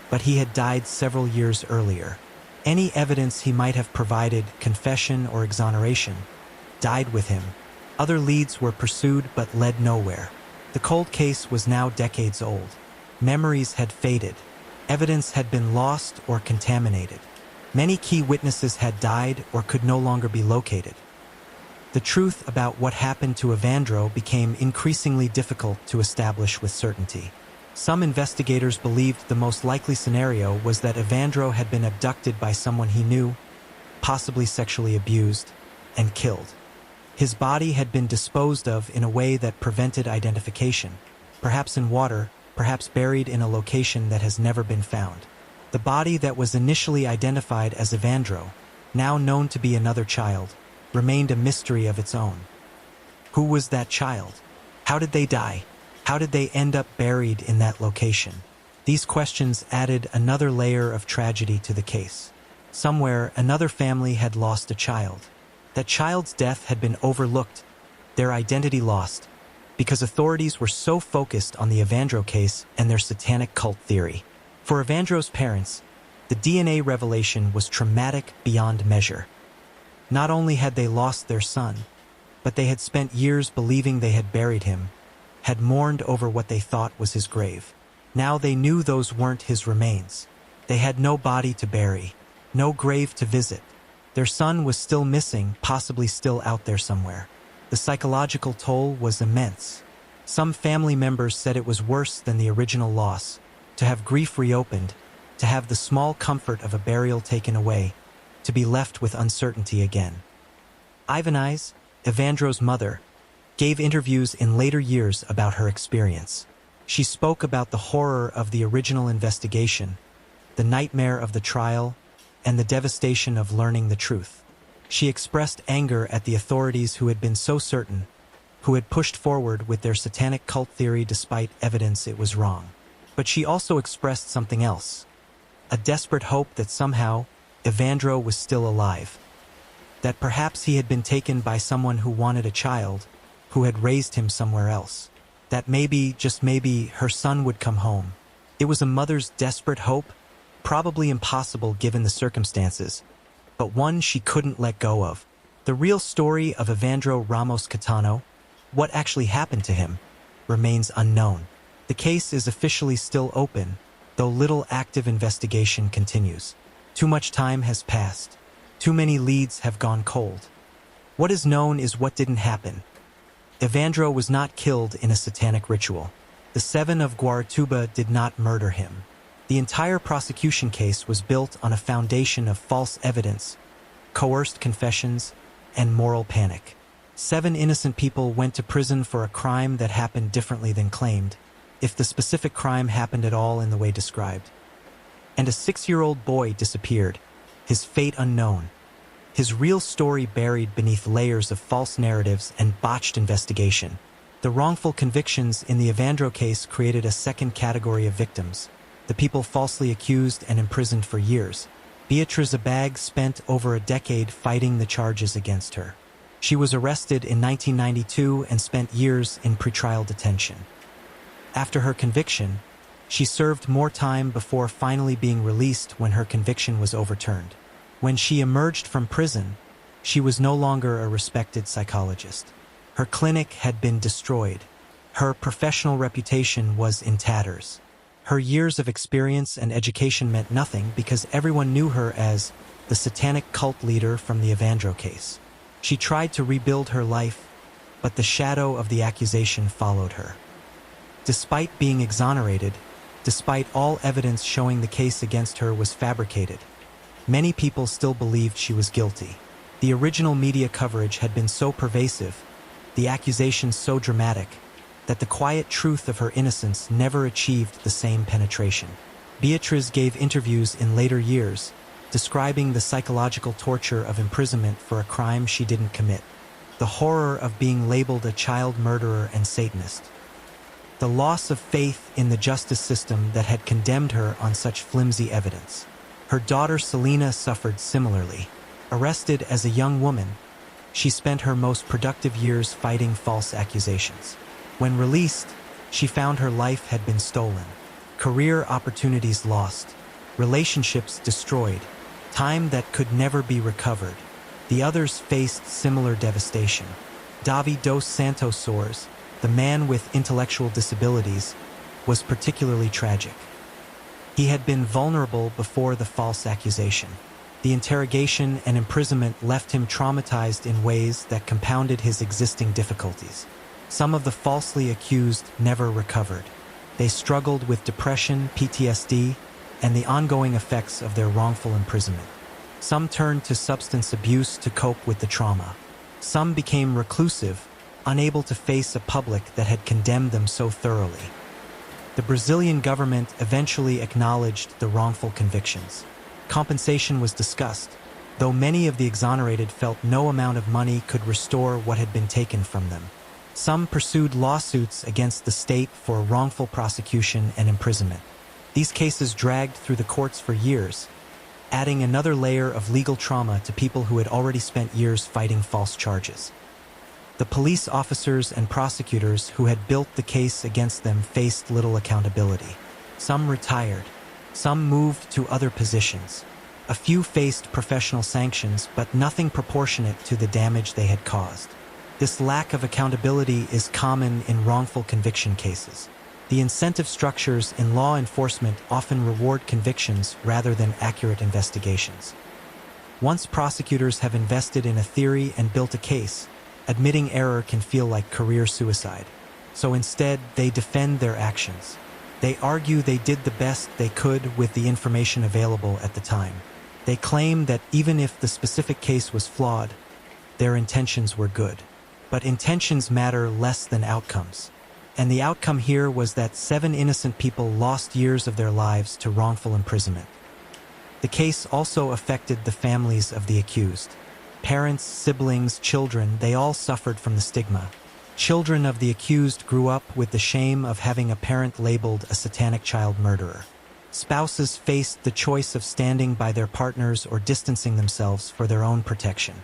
but he had died several years earlier. Any evidence he might have provided, confession or exoneration, died with him. Other leads were pursued but led nowhere. The cold case was now decades old. Memories had faded. Evidence had been lost or contaminated. Many key witnesses had died or could no longer be located. The truth about what happened to Evandro became increasingly difficult to establish with certainty. Some investigators believed the most likely scenario was that Evandro had been abducted by someone he knew, possibly sexually abused, and killed. His body had been disposed of in a way that prevented identification, perhaps in water, perhaps buried in a location that has never been found. The body that was initially identified as Evandro, now known to be another child, remained a mystery of its own. Who was that child? How did they die? How did they end up buried in that location? These questions added another layer of tragedy to the case. Somewhere, another family had lost a child. That child's death had been overlooked, their identity lost, because authorities were so focused on the Evandro case and their satanic cult theory. For Evandro's parents, the DNA revelation was traumatic beyond measure. Not only had they lost their son, but they had spent years believing they had buried him, had mourned over what they thought was his grave. Now they knew those weren't his remains. They had no body to bury, no grave to visit. Their son was still missing, possibly still out there somewhere. The psychological toll was immense. Some family members said it was worse than the original loss, to have grief reopened, to have the small comfort of a burial taken away, to be left with uncertainty again. Ivanize, Evandro's mother, gave interviews in later years about her experience. She spoke about the horror of the original investigation, the nightmare of the trial, and the devastation of learning the truth. She expressed anger at the authorities who had been so certain, who had pushed forward with their satanic cult theory despite evidence it was wrong. But she also expressed something else, a desperate hope that somehow Evandro was still alive, that perhaps he had been taken by someone who wanted a child, who had raised him somewhere else, that maybe, just maybe, her son would come home. It was a mother's desperate hope, probably impossible given the circumstances, but one she couldn't let go of. The real story of Evandro Ramos Catano, what actually happened to him, remains unknown. The case is officially still open, though little active investigation continues. Too much time has passed. Too many leads have gone cold. What is known is what didn't happen. Evandro was not killed in a satanic ritual. The Seven of Guaratuba did not murder him. The entire prosecution case was built on a foundation of false evidence, coerced confessions, and moral panic. 7 innocent people went to prison for a crime that happened differently than claimed, if the specific crime happened at all in the way described. And a 6-year-old boy disappeared, his fate unknown, his real story buried beneath layers of false narratives and botched investigation. The wrongful convictions in the Evandro case created a second category of victims, the people falsely accused and imprisoned for years. Beatriz Abag spent over a decade fighting the charges against her. She was arrested in 1992 and spent years in pretrial detention. After her conviction, she served more time before finally being released when her conviction was overturned. When she emerged from prison, she was no longer a respected psychologist. Her clinic had been destroyed. Her professional reputation was in tatters. Her years of experience and education meant nothing because everyone knew her as the satanic cult leader from the Evandro case. She tried to rebuild her life, but the shadow of the accusation followed her. Despite being exonerated, despite all evidence showing the case against her was fabricated, many people still believed she was guilty. The original media coverage had been so pervasive, the accusations so dramatic, that the quiet truth of her innocence never achieved the same penetration. Beatriz gave interviews in later years, describing the psychological torture of imprisonment for a crime she didn't commit, the horror of being labeled a child murderer and Satanist, the loss of faith in the justice system that had condemned her on such flimsy evidence. Her daughter Selena suffered similarly. Arrested as a young woman, she spent her most productive years fighting false accusations. When released, she found her life had been stolen, career opportunities lost, relationships destroyed, time that could never be recovered. The others faced similar devastation. Davi dos Santos Soares, the man with intellectual disabilities, was particularly tragic. He had been vulnerable before the false accusation. The interrogation and imprisonment left him traumatized in ways that compounded his existing difficulties. Some of the falsely accused never recovered. They struggled with depression, PTSD, and the ongoing effects of their wrongful imprisonment. Some turned to substance abuse to cope with the trauma. Some became reclusive, unable to face a public that had condemned them so thoroughly. The Brazilian government eventually acknowledged the wrongful convictions. Compensation was discussed, though many of the exonerated felt no amount of money could restore what had been taken from them. Some pursued lawsuits against the state for wrongful prosecution and imprisonment. These cases dragged through the courts for years, adding another layer of legal trauma to people who had already spent years fighting false charges. The police officers and prosecutors who had built the case against them faced little accountability. Some retired. Some moved to other positions. A few faced professional sanctions, but nothing proportionate to the damage they had caused. This lack of accountability is common in wrongful conviction cases. The incentive structures in law enforcement often reward convictions rather than accurate investigations. Once prosecutors have invested in a theory and built a case, admitting error can feel like career suicide. So instead, they defend their actions. They argue they did the best they could with the information available at the time. They claim that even if the specific case was flawed, their intentions were good. But intentions matter less than outcomes. And the outcome here was that 7 innocent people lost years of their lives to wrongful imprisonment. The case also affected the families of the accused. Parents, siblings, children, they all suffered from the stigma. Children of the accused grew up with the shame of having a parent labeled a satanic child murderer. Spouses faced the choice of standing by their partners or distancing themselves for their own protection.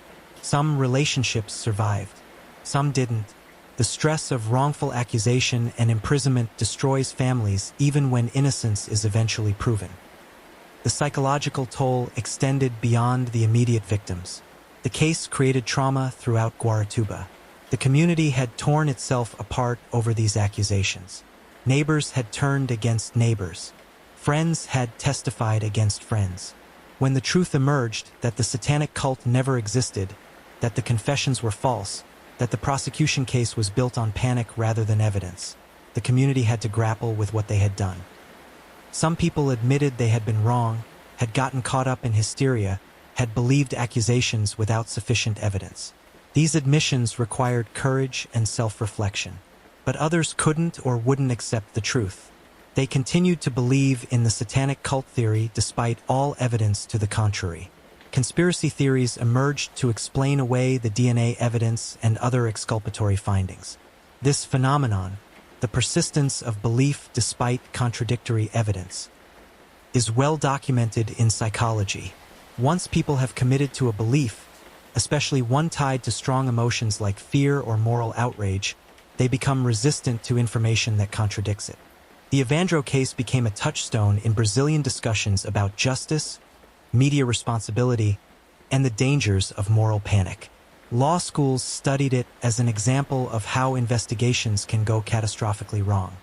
Some relationships survived. Some didn't. The stress of wrongful accusation and imprisonment destroys families even when innocence is eventually proven. The psychological toll extended beyond the immediate victims. The case created trauma throughout Guaratuba. The community had torn itself apart over these accusations. Neighbors had turned against neighbors. Friends had testified against friends. When the truth emerged that the satanic cult never existed, that the confessions were false, that the prosecution case was built on panic rather than evidence, the community had to grapple with what they had done. Some people admitted they had been wrong, had gotten caught up in hysteria, had believed accusations without sufficient evidence. These admissions required courage and self-reflection. But others couldn't or wouldn't accept the truth. They continued to believe in the satanic cult theory despite all evidence to the contrary. Conspiracy theories emerged to explain away the DNA evidence and other exculpatory findings. This phenomenon, the persistence of belief despite contradictory evidence, is well documented in psychology. Once people have committed to a belief, especially one tied to strong emotions like fear or moral outrage, they become resistant to information that contradicts it. The Evandro case became a touchstone in Brazilian discussions about justice, media responsibility, and the dangers of moral panic. Law schools studied it as an example of how investigations can go catastrophically wrong.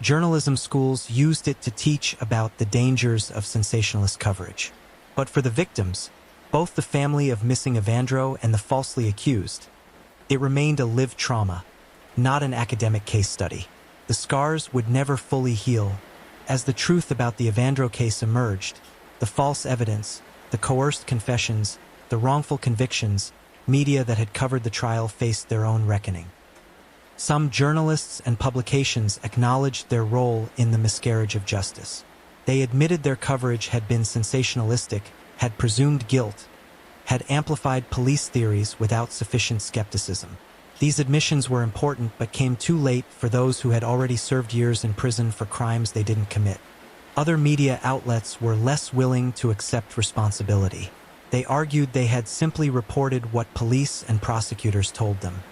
Journalism schools used it to teach about the dangers of sensationalist coverage. But for the victims, both the family of missing Evandro and the falsely accused, it remained a lived trauma, not an academic case study. The scars would never fully heal. As the truth about the Evandro case emerged, the false evidence, the coerced confessions, the wrongful convictions, media that had covered the trial faced their own reckoning. Some journalists and publications acknowledged their role in the miscarriage of justice. They admitted their coverage had been sensationalistic, had presumed guilt, had amplified police theories without sufficient skepticism. These admissions were important but came too late for those who had already served years in prison for crimes they didn't commit. Other media outlets were less willing to accept responsibility. They argued they had simply reported what police and prosecutors told them.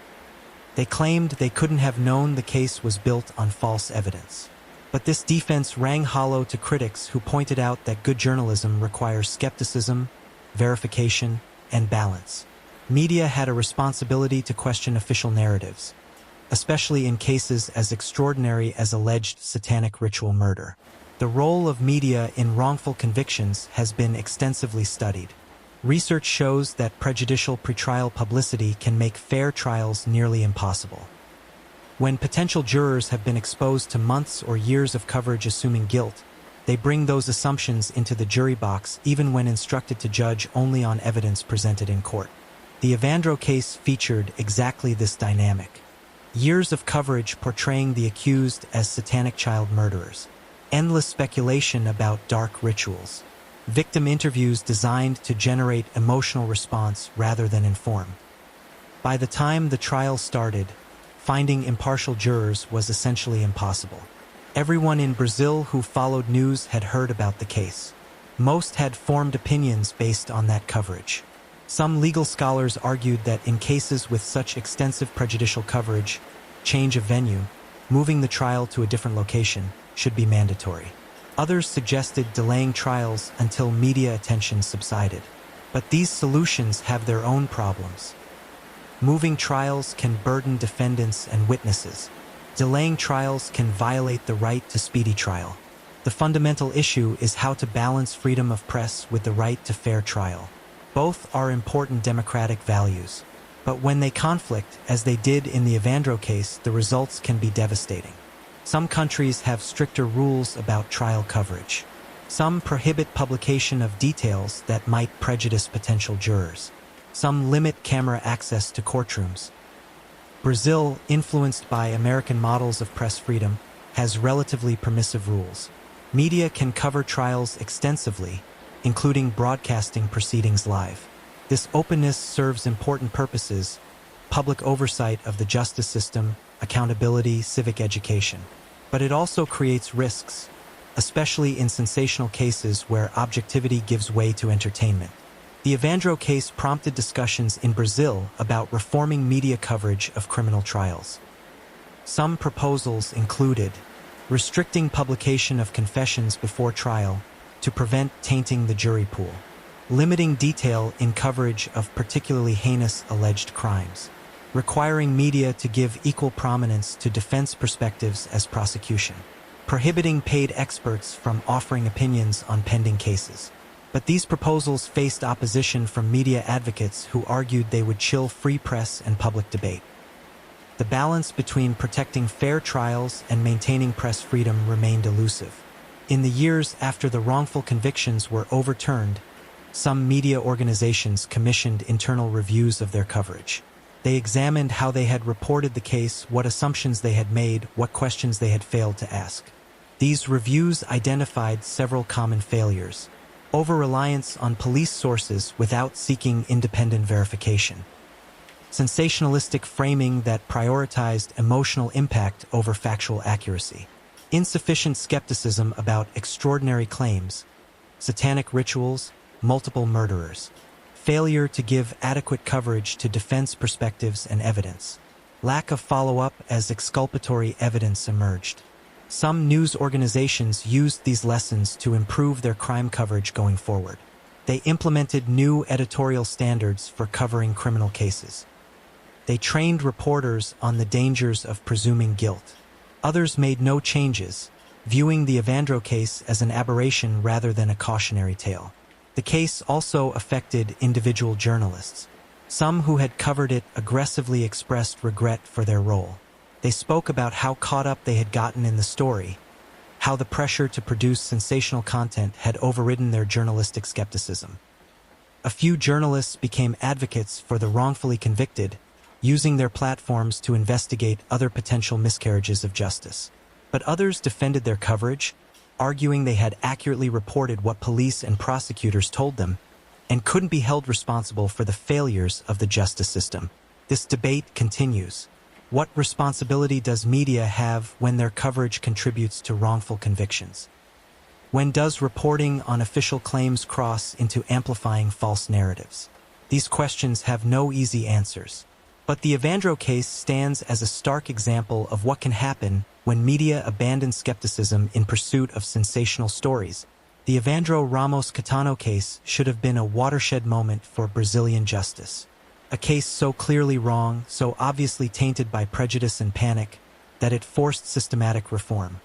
They claimed they couldn't have known the case was built on false evidence. But this defense rang hollow to critics who pointed out that good journalism requires skepticism, verification, and balance. Media had a responsibility to question official narratives, especially in cases as extraordinary as alleged satanic ritual murder. The role of media in wrongful convictions has been extensively studied. Research shows that prejudicial pretrial publicity can make fair trials nearly impossible. When potential jurors have been exposed to months or years of coverage assuming guilt, they bring those assumptions into the jury box even when instructed to judge only on evidence presented in court. The Evandro case featured exactly this dynamic. Years of coverage portraying the accused as satanic child murderers. Endless speculation about dark rituals. Victim interviews designed to generate emotional response rather than inform. By the time the trial started, finding impartial jurors was essentially impossible. Everyone in Brazil who followed news had heard about the case. Most had formed opinions based on that coverage. Some legal scholars argued that in cases with such extensive prejudicial coverage, change of venue, moving the trial to a different location, should be mandatory. Others suggested delaying trials until media attention subsided. But these solutions have their own problems. Moving trials can burden defendants and witnesses. Delaying trials can violate the right to speedy trial. The fundamental issue is how to balance freedom of press with the right to fair trial. Both are important democratic values. But when they conflict, as they did in the Evandro case, the results can be devastating. Some countries have stricter rules about trial coverage. Some prohibit publication of details that might prejudice potential jurors. Some limit camera access to courtrooms. Brazil, influenced by American models of press freedom, has relatively permissive rules. Media can cover trials extensively, including broadcasting proceedings live. This openness serves important purposes: public oversight of the justice system, accountability, civic education. But it also creates risks, especially in sensational cases where objectivity gives way to entertainment. The Evandro case prompted discussions in Brazil about reforming media coverage of criminal trials. Some proposals included restricting publication of confessions before trial to prevent tainting the jury pool, limiting detail in coverage of particularly heinous alleged crimes, requiring media to give equal prominence to defense perspectives as prosecution, prohibiting paid experts from offering opinions on pending cases. But these proposals faced opposition from media advocates who argued they would chill free press and public debate. The balance between protecting fair trials and maintaining press freedom remained elusive. In the years after the wrongful convictions were overturned, some media organizations commissioned internal reviews of their coverage. They examined how they had reported the case, what assumptions they had made, what questions they had failed to ask. These reviews identified several common failures: over-reliance on police sources without seeking independent verification, sensationalistic framing that prioritized emotional impact over factual accuracy, insufficient skepticism about extraordinary claims, satanic rituals, multiple murderers, failure to give adequate coverage to defense perspectives and evidence, lack of follow-up as exculpatory evidence emerged. Some news organizations used these lessons to improve their crime coverage going forward. They implemented new editorial standards for covering criminal cases. They trained reporters on the dangers of presuming guilt. Others made no changes, viewing the Evandro case as an aberration rather than a cautionary tale. The case also affected individual journalists. Some who had covered it aggressively expressed regret for their role. They spoke about how caught up they had gotten in the story, how the pressure to produce sensational content had overridden their journalistic skepticism. A few journalists became advocates for the wrongfully convicted, using their platforms to investigate other potential miscarriages of justice. But others defended their coverage, arguing they had accurately reported what police and prosecutors told them, and couldn't be held responsible for the failures of the justice system. This debate continues. What responsibility does media have when their coverage contributes to wrongful convictions? When does reporting on official claims cross into amplifying false narratives? These questions have no easy answers. But the Evandro case stands as a stark example of what can happen when media abandon skepticism in pursuit of sensational stories. The Evandro Ramos Caetano case should have been a watershed moment for Brazilian justice. A case so clearly wrong, so obviously tainted by prejudice and panic, that it forced systematic reform.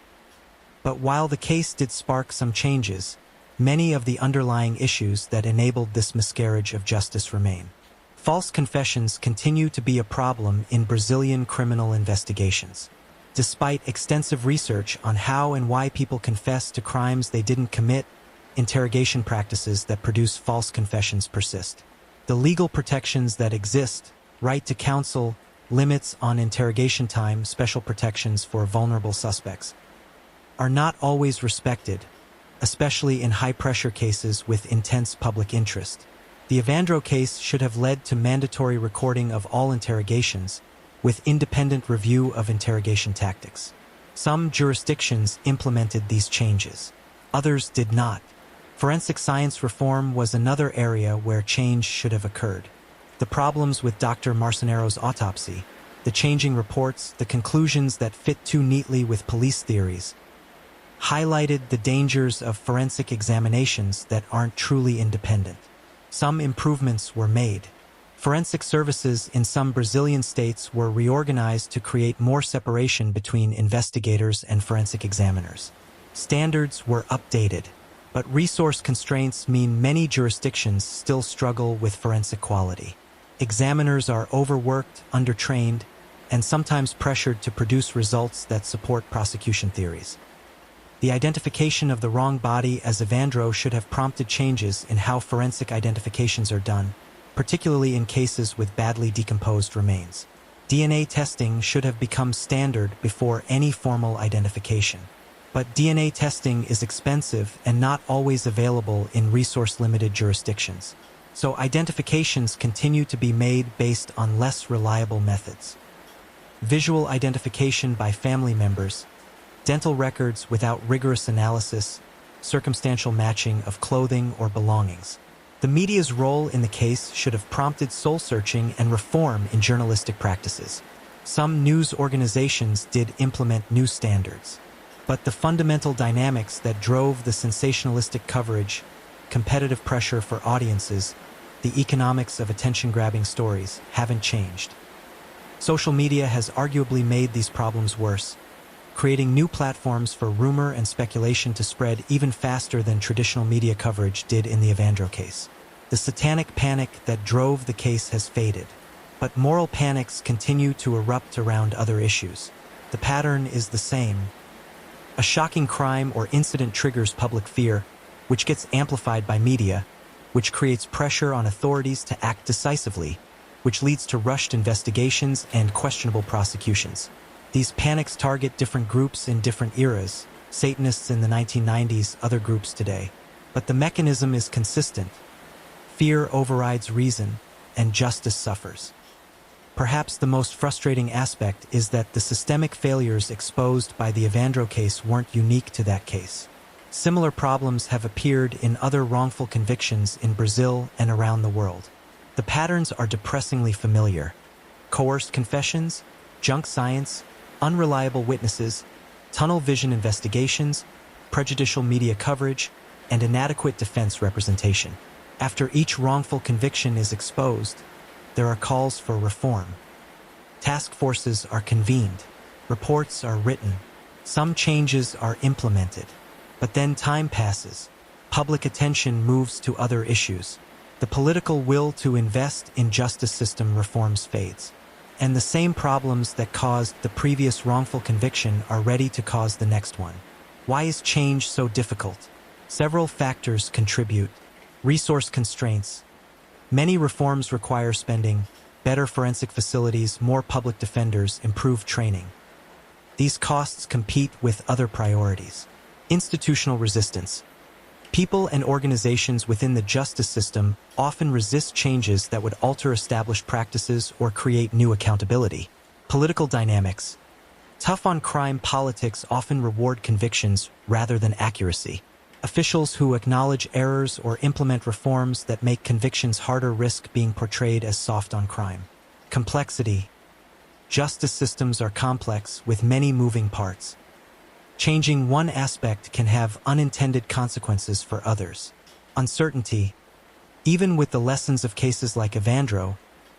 But while the case did spark some changes, many of the underlying issues that enabled this miscarriage of justice remain. False confessions continue to be a problem in Brazilian criminal investigations. Despite extensive research on how and why people confess to crimes they didn't commit, interrogation practices that produce false confessions persist. The legal protections that exist, right to counsel, limits on interrogation time, special protections for vulnerable suspects, are not always respected, especially in high-pressure cases with intense public interest. The Evandro case should have led to mandatory recording of all interrogations, with independent review of interrogation tactics. Some jurisdictions implemented these changes. Others did not. Forensic science reform was another area where change should have occurred. The problems with Dr. Marcenaro's autopsy, the changing reports, the conclusions that fit too neatly with police theories, highlighted the dangers of forensic examinations that aren't truly independent. Some improvements were made. Forensic services in some Brazilian states were reorganized to create more separation between investigators and forensic examiners. Standards were updated, but resource constraints mean many jurisdictions still struggle with forensic quality. Examiners are overworked, undertrained, and sometimes pressured to produce results that support prosecution theories. The identification of the wrong body as Evandro should have prompted changes in how forensic identifications are done, particularly in cases with badly decomposed remains. DNA testing should have become standard before any formal identification. But DNA testing is expensive and not always available in resource-limited jurisdictions. So identifications continue to be made based on less reliable methods. Visual identification by family members, dental records without rigorous analysis, circumstantial matching of clothing or belongings. The media's role in the case should have prompted soul-searching and reform in journalistic practices. Some news organizations did implement new standards. But the fundamental dynamics that drove the sensationalistic coverage, competitive pressure for audiences, the economics of attention-grabbing stories haven't changed. Social media has arguably made these problems worse, creating new platforms for rumor and speculation to spread even faster than traditional media coverage did in the Evandro case. The satanic panic that drove the case has faded, but moral panics continue to erupt around other issues. The pattern is the same. A shocking crime or incident triggers public fear, which gets amplified by media, which creates pressure on authorities to act decisively, which leads to rushed investigations and questionable prosecutions. These panics target different groups in different eras, Satanists in the 1990s, other groups today. But the mechanism is consistent. Fear overrides reason, and justice suffers. Perhaps the most frustrating aspect is that the systemic failures exposed by the Evandro case weren't unique to that case. Similar problems have appeared in other wrongful convictions in Brazil and around the world. The patterns are depressingly familiar. Coerced confessions, junk science, unreliable witnesses, tunnel vision investigations, prejudicial media coverage, and inadequate defense representation. After each wrongful conviction is exposed, there are calls for reform. Task forces are convened. Reports are written. Some changes are implemented. But then time passes. Public attention moves to other issues. The political will to invest in justice system reforms fades. And the same problems that caused the previous wrongful conviction are ready to cause the next one. Why is change so difficult? Several factors contribute. Resource constraints. Many reforms require spending, better forensic facilities, more public defenders, improved training. These costs compete with other priorities. Institutional resistance. People and organizations within the justice system often resist changes that would alter established practices or create new accountability. Political dynamics. Tough-on-crime politics often reward convictions rather than accuracy. Officials who acknowledge errors or implement reforms that make convictions harder risk being portrayed as soft on crime. Complexity. Justice systems are complex with many moving parts. Changing one aspect can have unintended consequences for others. Uncertainty. Even with the lessons of cases like Evandro,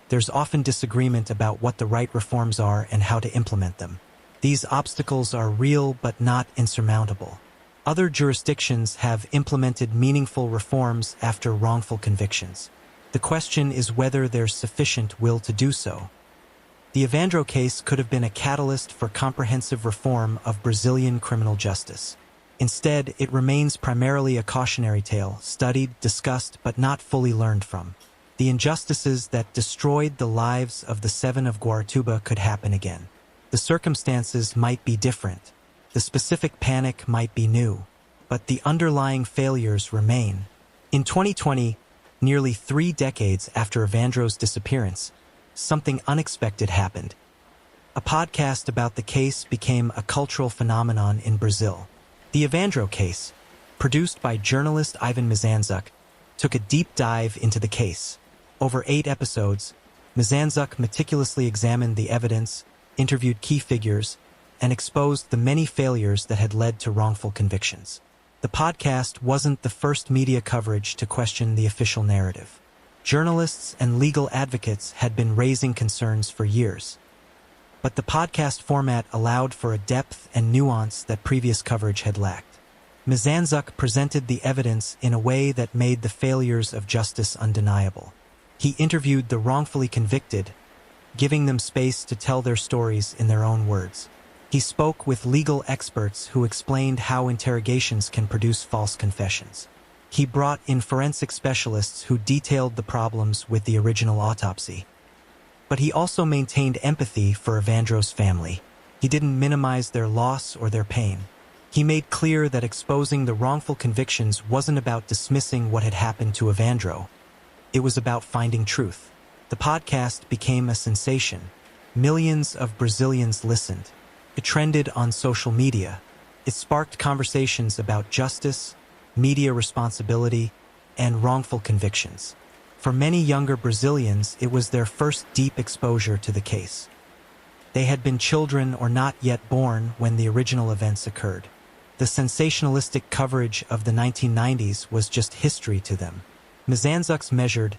there's often disagreement about what the right reforms are and how to implement them. These obstacles are real but not insurmountable. Other jurisdictions have implemented meaningful reforms after wrongful convictions. The question is whether there's sufficient will to do so. The Evandro case could have been a catalyst for comprehensive reform of Brazilian criminal justice. Instead, it remains primarily a cautionary tale, studied, discussed, but not fully learned from. The injustices that destroyed the lives of the 7 of Guaratuba could happen again. The circumstances might be different. The specific panic might be new. But the underlying failures remain. In 2020, nearly 3 decades after Evandro's disappearance, something unexpected happened. A podcast about the case became a cultural phenomenon in Brazil. The Evandro case, produced by journalist Ivan Mizanzuk, took a deep dive into the case. Over 8 episodes, Mizanzuk meticulously examined the evidence, interviewed key figures, and exposed the many failures that had led to wrongful convictions. The podcast wasn't the first media coverage to question the official narrative. Journalists and legal advocates had been raising concerns for years. But the podcast format allowed for a depth and nuance that previous coverage had lacked. Mizanzuk presented the evidence in a way that made the failures of justice undeniable. He interviewed the wrongfully convicted, giving them space to tell their stories in their own words. He spoke with legal experts who explained how interrogations can produce false confessions. He brought in forensic specialists who detailed the problems with the original autopsy. But he also maintained empathy for Evandro's family. He didn't minimize their loss or their pain. He made clear that exposing the wrongful convictions wasn't about dismissing what had happened to Evandro. It was about finding truth. The podcast became a sensation. Millions of Brazilians listened. It trended on social media. It sparked conversations about justice, media responsibility, and wrongful convictions. For many younger Brazilians, it was their first deep exposure to the case. They had been children or not yet born when the original events occurred. The sensationalistic coverage of the 1990s was just history to them. Mizanzuk's measured,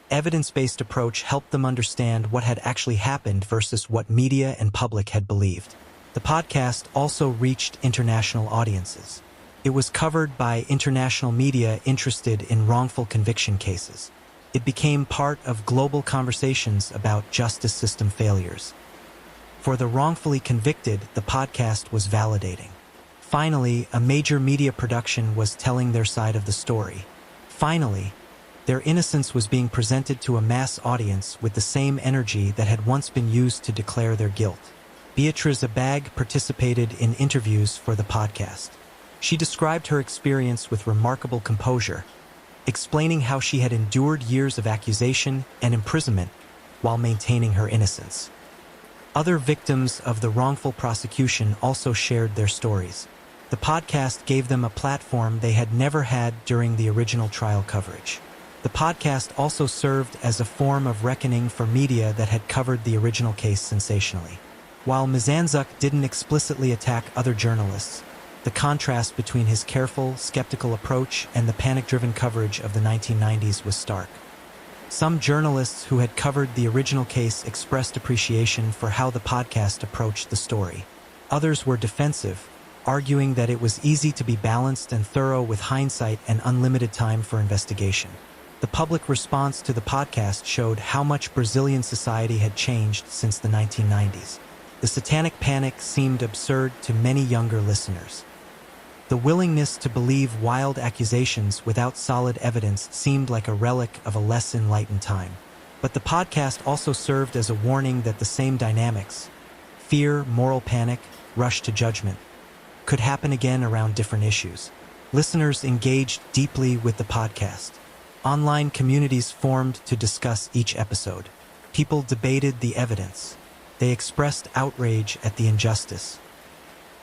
evidence-based approach helped them understand what had actually happened versus what media and public had believed. The podcast also reached international audiences. It was covered by international media interested in wrongful conviction cases. It became part of global conversations about justice system failures. For the wrongfully convicted, the podcast was validating. Finally, a major media production was telling their side of the story. Finally, their innocence was being presented to a mass audience with the same energy that had once been used to declare their guilt. Beatriz Abag participated in interviews for the podcast. She described her experience with remarkable composure, explaining how she had endured years of accusation and imprisonment while maintaining her innocence. Other victims of the wrongful prosecution also shared their stories. The podcast gave them a platform they had never had during the original trial coverage. The podcast also served as a form of reckoning for media that had covered the original case sensationally. While Mizanzuk didn't explicitly attack other journalists, the contrast between his careful, skeptical approach and the panic-driven coverage of the 1990s was stark. Some journalists who had covered the original case expressed appreciation for how the podcast approached the story. Others were defensive, arguing that it was easy to be balanced and thorough with hindsight and unlimited time for investigation. The public response to the podcast showed how much Brazilian society had changed since the 1990s. The satanic panic seemed absurd to many younger listeners. The willingness to believe wild accusations without solid evidence seemed like a relic of a less enlightened time. But the podcast also served as a warning that the same dynamics, fear, moral panic, rush to judgment, could happen again around different issues. Listeners engaged deeply with the podcast. Online communities formed to discuss each episode. People debated the evidence. They expressed outrage at the injustice.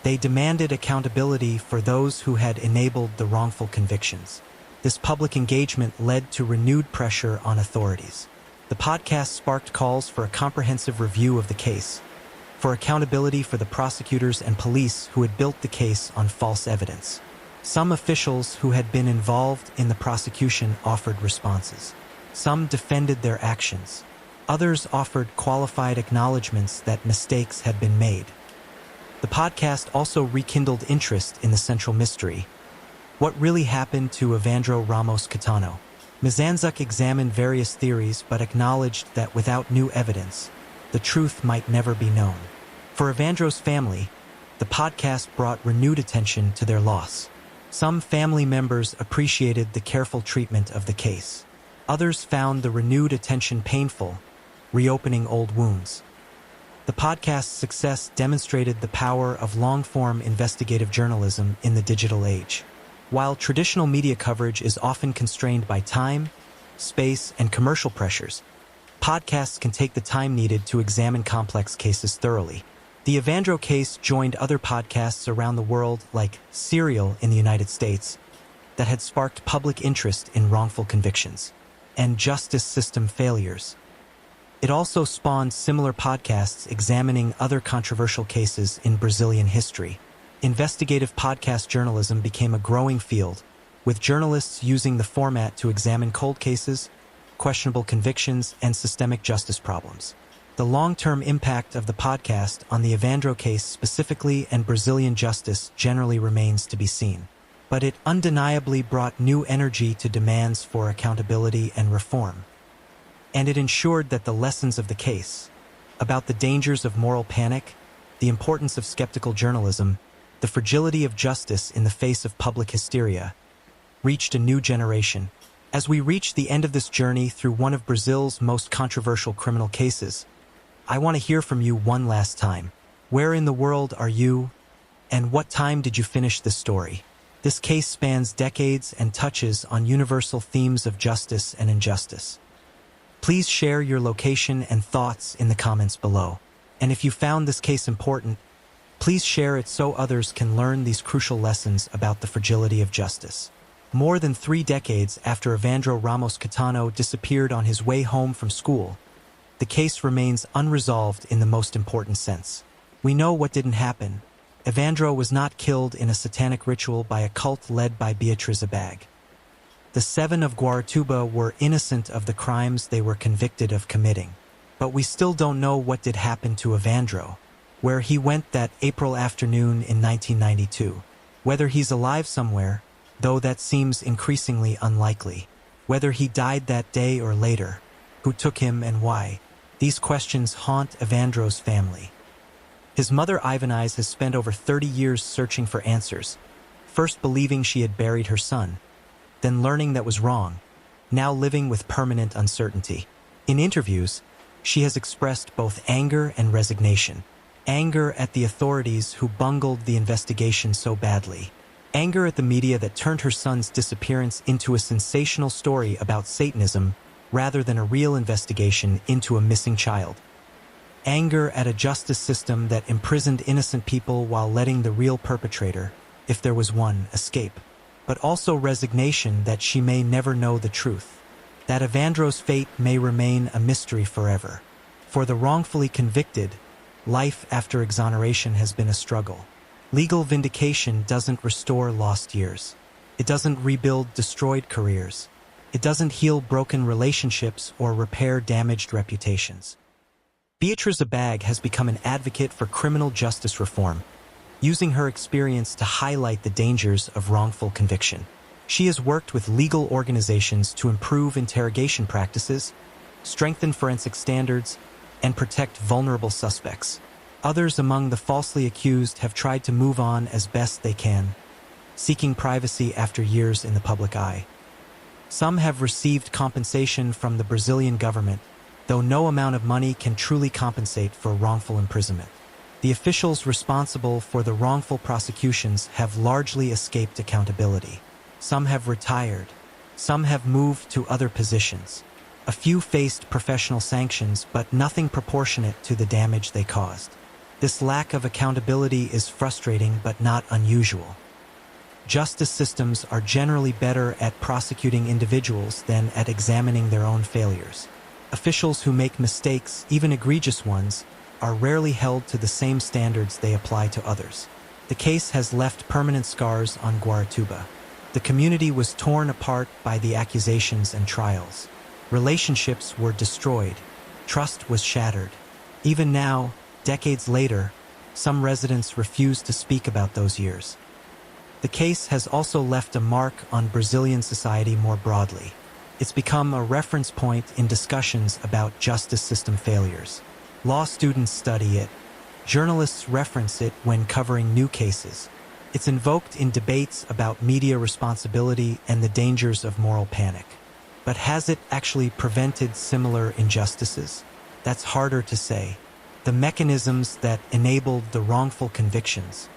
They demanded accountability for those who had enabled the wrongful convictions. This public engagement led to renewed pressure on authorities. The podcast sparked calls for a comprehensive review of the case, for accountability for the prosecutors and police who had built the case on false evidence. Some officials who had been involved in the prosecution offered responses. Some defended their actions. Others offered qualified acknowledgments that mistakes had been made. The podcast also rekindled interest in the central mystery. What really happened to Evandro Ramos Catano? Mizanzuc examined various theories but acknowledged that without new evidence, the truth might never be known. For Evandro's family, the podcast brought renewed attention to their loss. Some family members appreciated the careful treatment of the case. Others found the renewed attention painful, reopening old wounds. The podcast's success demonstrated the power of long-form investigative journalism in the digital age. While traditional media coverage is often constrained by time, space, and commercial pressures, podcasts can take the time needed to examine complex cases thoroughly. The Evandro case joined other podcasts around the world, like Serial in the United States, that had sparked public interest in wrongful convictions and justice system failures. It also spawned similar podcasts examining other controversial cases in Brazilian history. Investigative podcast journalism became a growing field, with journalists using the format to examine cold cases, questionable convictions, and systemic justice problems. The long-term impact of the podcast on the Evandro case specifically and Brazilian justice generally remains to be seen. But it undeniably brought new energy to demands for accountability and reform. And it ensured that the lessons of the case, about the dangers of moral panic, the importance of skeptical journalism, the fragility of justice in the face of public hysteria, reached a new generation. As we reach the end of this journey through one of Brazil's most controversial criminal cases, I want to hear from you one last time. Where in the world are you? And what time did you finish this story? This case spans decades and touches on universal themes of justice and injustice. Please share your location and thoughts in the comments below. And if you found this case important, please share it so others can learn these crucial lessons about the fragility of justice. More than 3 decades after Evandro Ramos Catano disappeared on his way home from school, the case remains unresolved in the most important sense. We know what didn't happen. Evandro was not killed in a satanic ritual by a cult led by Beatriz Abag. The 7 of Guaratuba were innocent of the crimes they were convicted of committing. But we still don't know what did happen to Evandro, where he went that April afternoon in 1992. Whether he's alive somewhere, though that seems increasingly unlikely. Whether he died that day or later, who took him and why. These questions haunt Evandro's family. His mother Ivanise has spent over 30 years searching for answers, first believing she had buried her son, then learning that was wrong, now living with permanent uncertainty. In interviews, she has expressed both anger and resignation. Anger at the authorities who bungled the investigation so badly. Anger at the media that turned her son's disappearance into a sensational story about Satanism rather than a real investigation into a missing child. Anger at a justice system that imprisoned innocent people while letting the real perpetrator, if there was one, escape. But also resignation that she may never know the truth. That Evandro's fate may remain a mystery forever. For the wrongfully convicted, life after exoneration has been a struggle. Legal vindication doesn't restore lost years. It doesn't rebuild destroyed careers. It doesn't heal broken relationships or repair damaged reputations. Beatriz Abag has become an advocate for criminal justice reform, using her experience to highlight the dangers of wrongful conviction. She has worked with legal organizations to improve interrogation practices, strengthen forensic standards, and protect vulnerable suspects. Others among the falsely accused have tried to move on as best they can, seeking privacy after years in the public eye. Some have received compensation from the Brazilian government, though no amount of money can truly compensate for wrongful imprisonment. The officials responsible for the wrongful prosecutions have largely escaped accountability. Some have retired. Some have moved to other positions. A few faced professional sanctions, but nothing proportionate to the damage they caused. This lack of accountability is frustrating but not unusual. Justice systems are generally better at prosecuting individuals than at examining their own failures. Officials who make mistakes, even egregious ones, are rarely held to the same standards they apply to others. The case has left permanent scars on Guaratuba. The community was torn apart by the accusations and trials. Relationships were destroyed. Trust was shattered. Even now, decades later, Some residents refused to speak about those years. The case has also left a mark on Brazilian society more broadly. It's become a reference point in discussions about justice system failures. Law students study it. Journalists reference it when covering new cases. It's invoked in debates about media responsibility and the dangers of moral panic. But has it actually prevented similar injustices? That's harder to say. The mechanisms that enabled the wrongful convictions,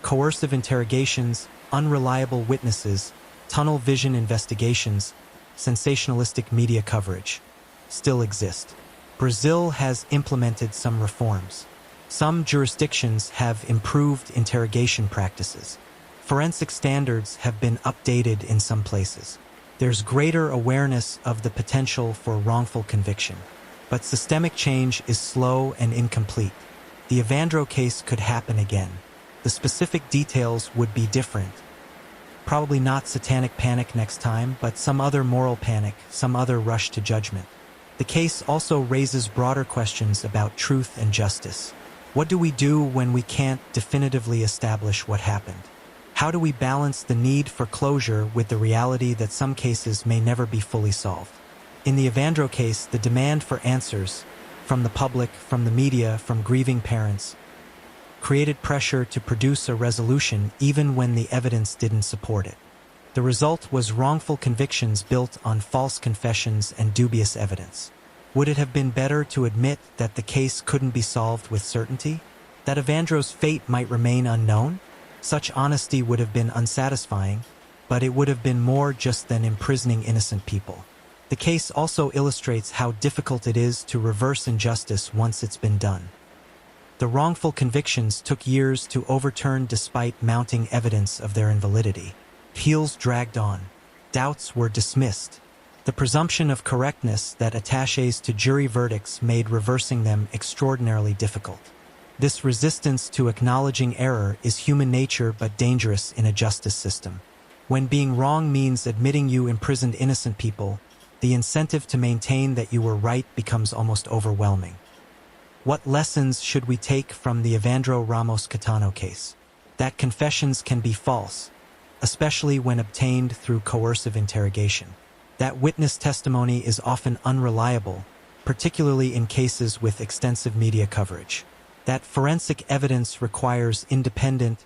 coercive interrogations, unreliable witnesses, tunnel vision investigations, sensationalistic media coverage, still exist. Brazil has implemented some reforms. Some jurisdictions have improved interrogation practices. Forensic standards have been updated in some places. There's greater awareness of the potential for wrongful conviction. But systemic change is slow and incomplete. The Evandro case could happen again. The specific details would be different. Probably not satanic panic next time, but some other moral panic, some other rush to judgment. The case also raises broader questions about truth and justice. What do we do when we can't definitively establish what happened? How do we balance the need for closure with the reality that some cases may never be fully solved? In the Evandro case, the demand for answers from the public, from the media, from grieving parents, created pressure to produce a resolution even when the evidence didn't support it. The result was wrongful convictions built on false confessions and dubious evidence. Would it have been better to admit that the case couldn't be solved with certainty? That Evandro's fate might remain unknown? Such honesty would have been unsatisfying, but it would have been more just than imprisoning innocent people. The case also illustrates how difficult it is to reverse injustice once it's been done. The wrongful convictions took years to overturn despite mounting evidence of their invalidity. Appeals dragged on. Doubts were dismissed. The presumption of correctness that attaches to jury verdicts made reversing them extraordinarily difficult. This resistance to acknowledging error is human nature but dangerous in a justice system. When being wrong means admitting you imprisoned innocent people, the incentive to maintain that you were right becomes almost overwhelming. What lessons should we take from the Evandro Ramos Caetano case? That confessions can be false, especially when obtained through coercive interrogation. That witness testimony is often unreliable, particularly in cases with extensive media coverage. That forensic evidence requires independent,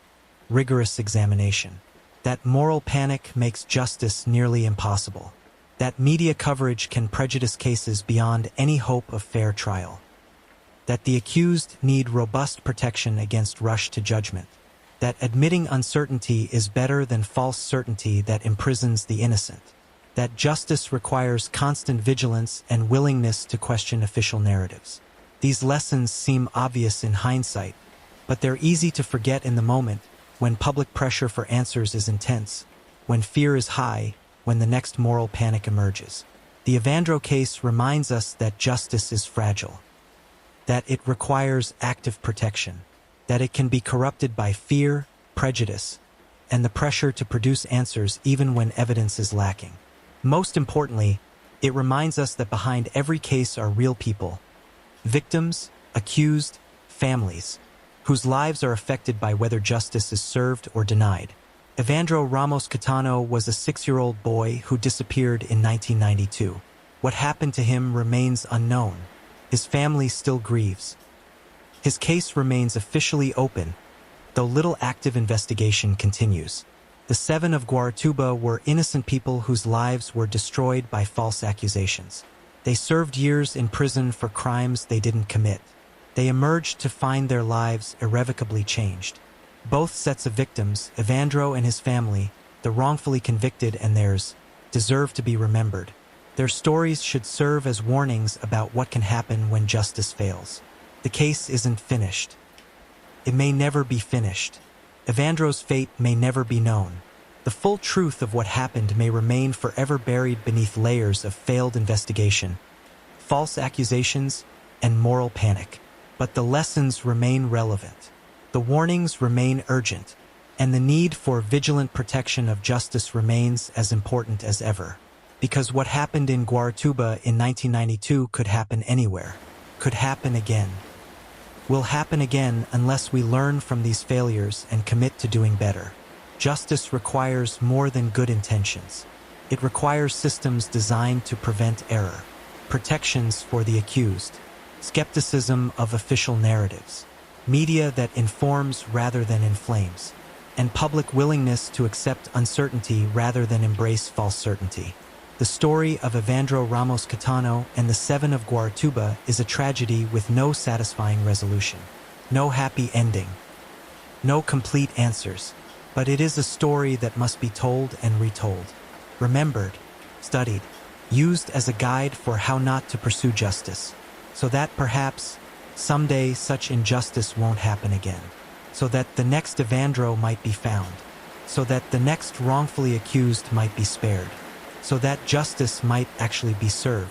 rigorous examination. That moral panic makes justice nearly impossible. That media coverage can prejudice cases beyond any hope of fair trial. That the accused need robust protection against rush to judgment. That admitting uncertainty is better than false certainty that imprisons the innocent. That justice requires constant vigilance and willingness to question official narratives. These lessons seem obvious in hindsight, but they're easy to forget in the moment, when public pressure for answers is intense, when fear is high, when the next moral panic emerges. The Evandro case reminds us that justice is fragile, that it requires active protection, that it can be corrupted by fear, prejudice, and the pressure to produce answers even when evidence is lacking. Most importantly, it reminds us that behind every case are real people, victims, accused, families, whose lives are affected by whether justice is served or denied. Evandro Ramos Caetano was a 6-year-old boy who disappeared in 1992. What happened to him remains unknown. His family still grieves. His case remains officially open, though little active investigation continues. The 7 of Guaratuba were innocent people whose lives were destroyed by false accusations. They served years in prison for crimes they didn't commit. They emerged to find their lives irrevocably changed. Both sets of victims, Evandro and his family, the wrongfully convicted and theirs, deserve to be remembered. Their stories should serve as warnings about what can happen when justice fails. The case isn't finished. It may never be finished. Evandro's fate may never be known. The full truth of what happened may remain forever buried beneath layers of failed investigation, false accusations, and moral panic. But the lessons remain relevant. The warnings remain urgent, and the need for vigilant protection of justice remains as important as ever. Because what happened in Guaratuba in 1992 could happen anywhere, could happen again. will happen again unless we learn from these failures and commit to doing better. Justice requires more than good intentions. It requires systems designed to prevent error, protections for the accused, skepticism of official narratives, media that informs rather than inflames, and public willingness to accept uncertainty rather than embrace false certainty. The story of Evandro Ramos Catano and the Seven of Guaratuba is a tragedy with no satisfying resolution, no happy ending, no complete answers, but it is a story that must be told and retold, remembered, studied, used as a guide for how not to pursue justice, so that perhaps someday such injustice won't happen again, so that the next Evandro might be found, so that the next wrongfully accused might be spared, so that justice might actually be served.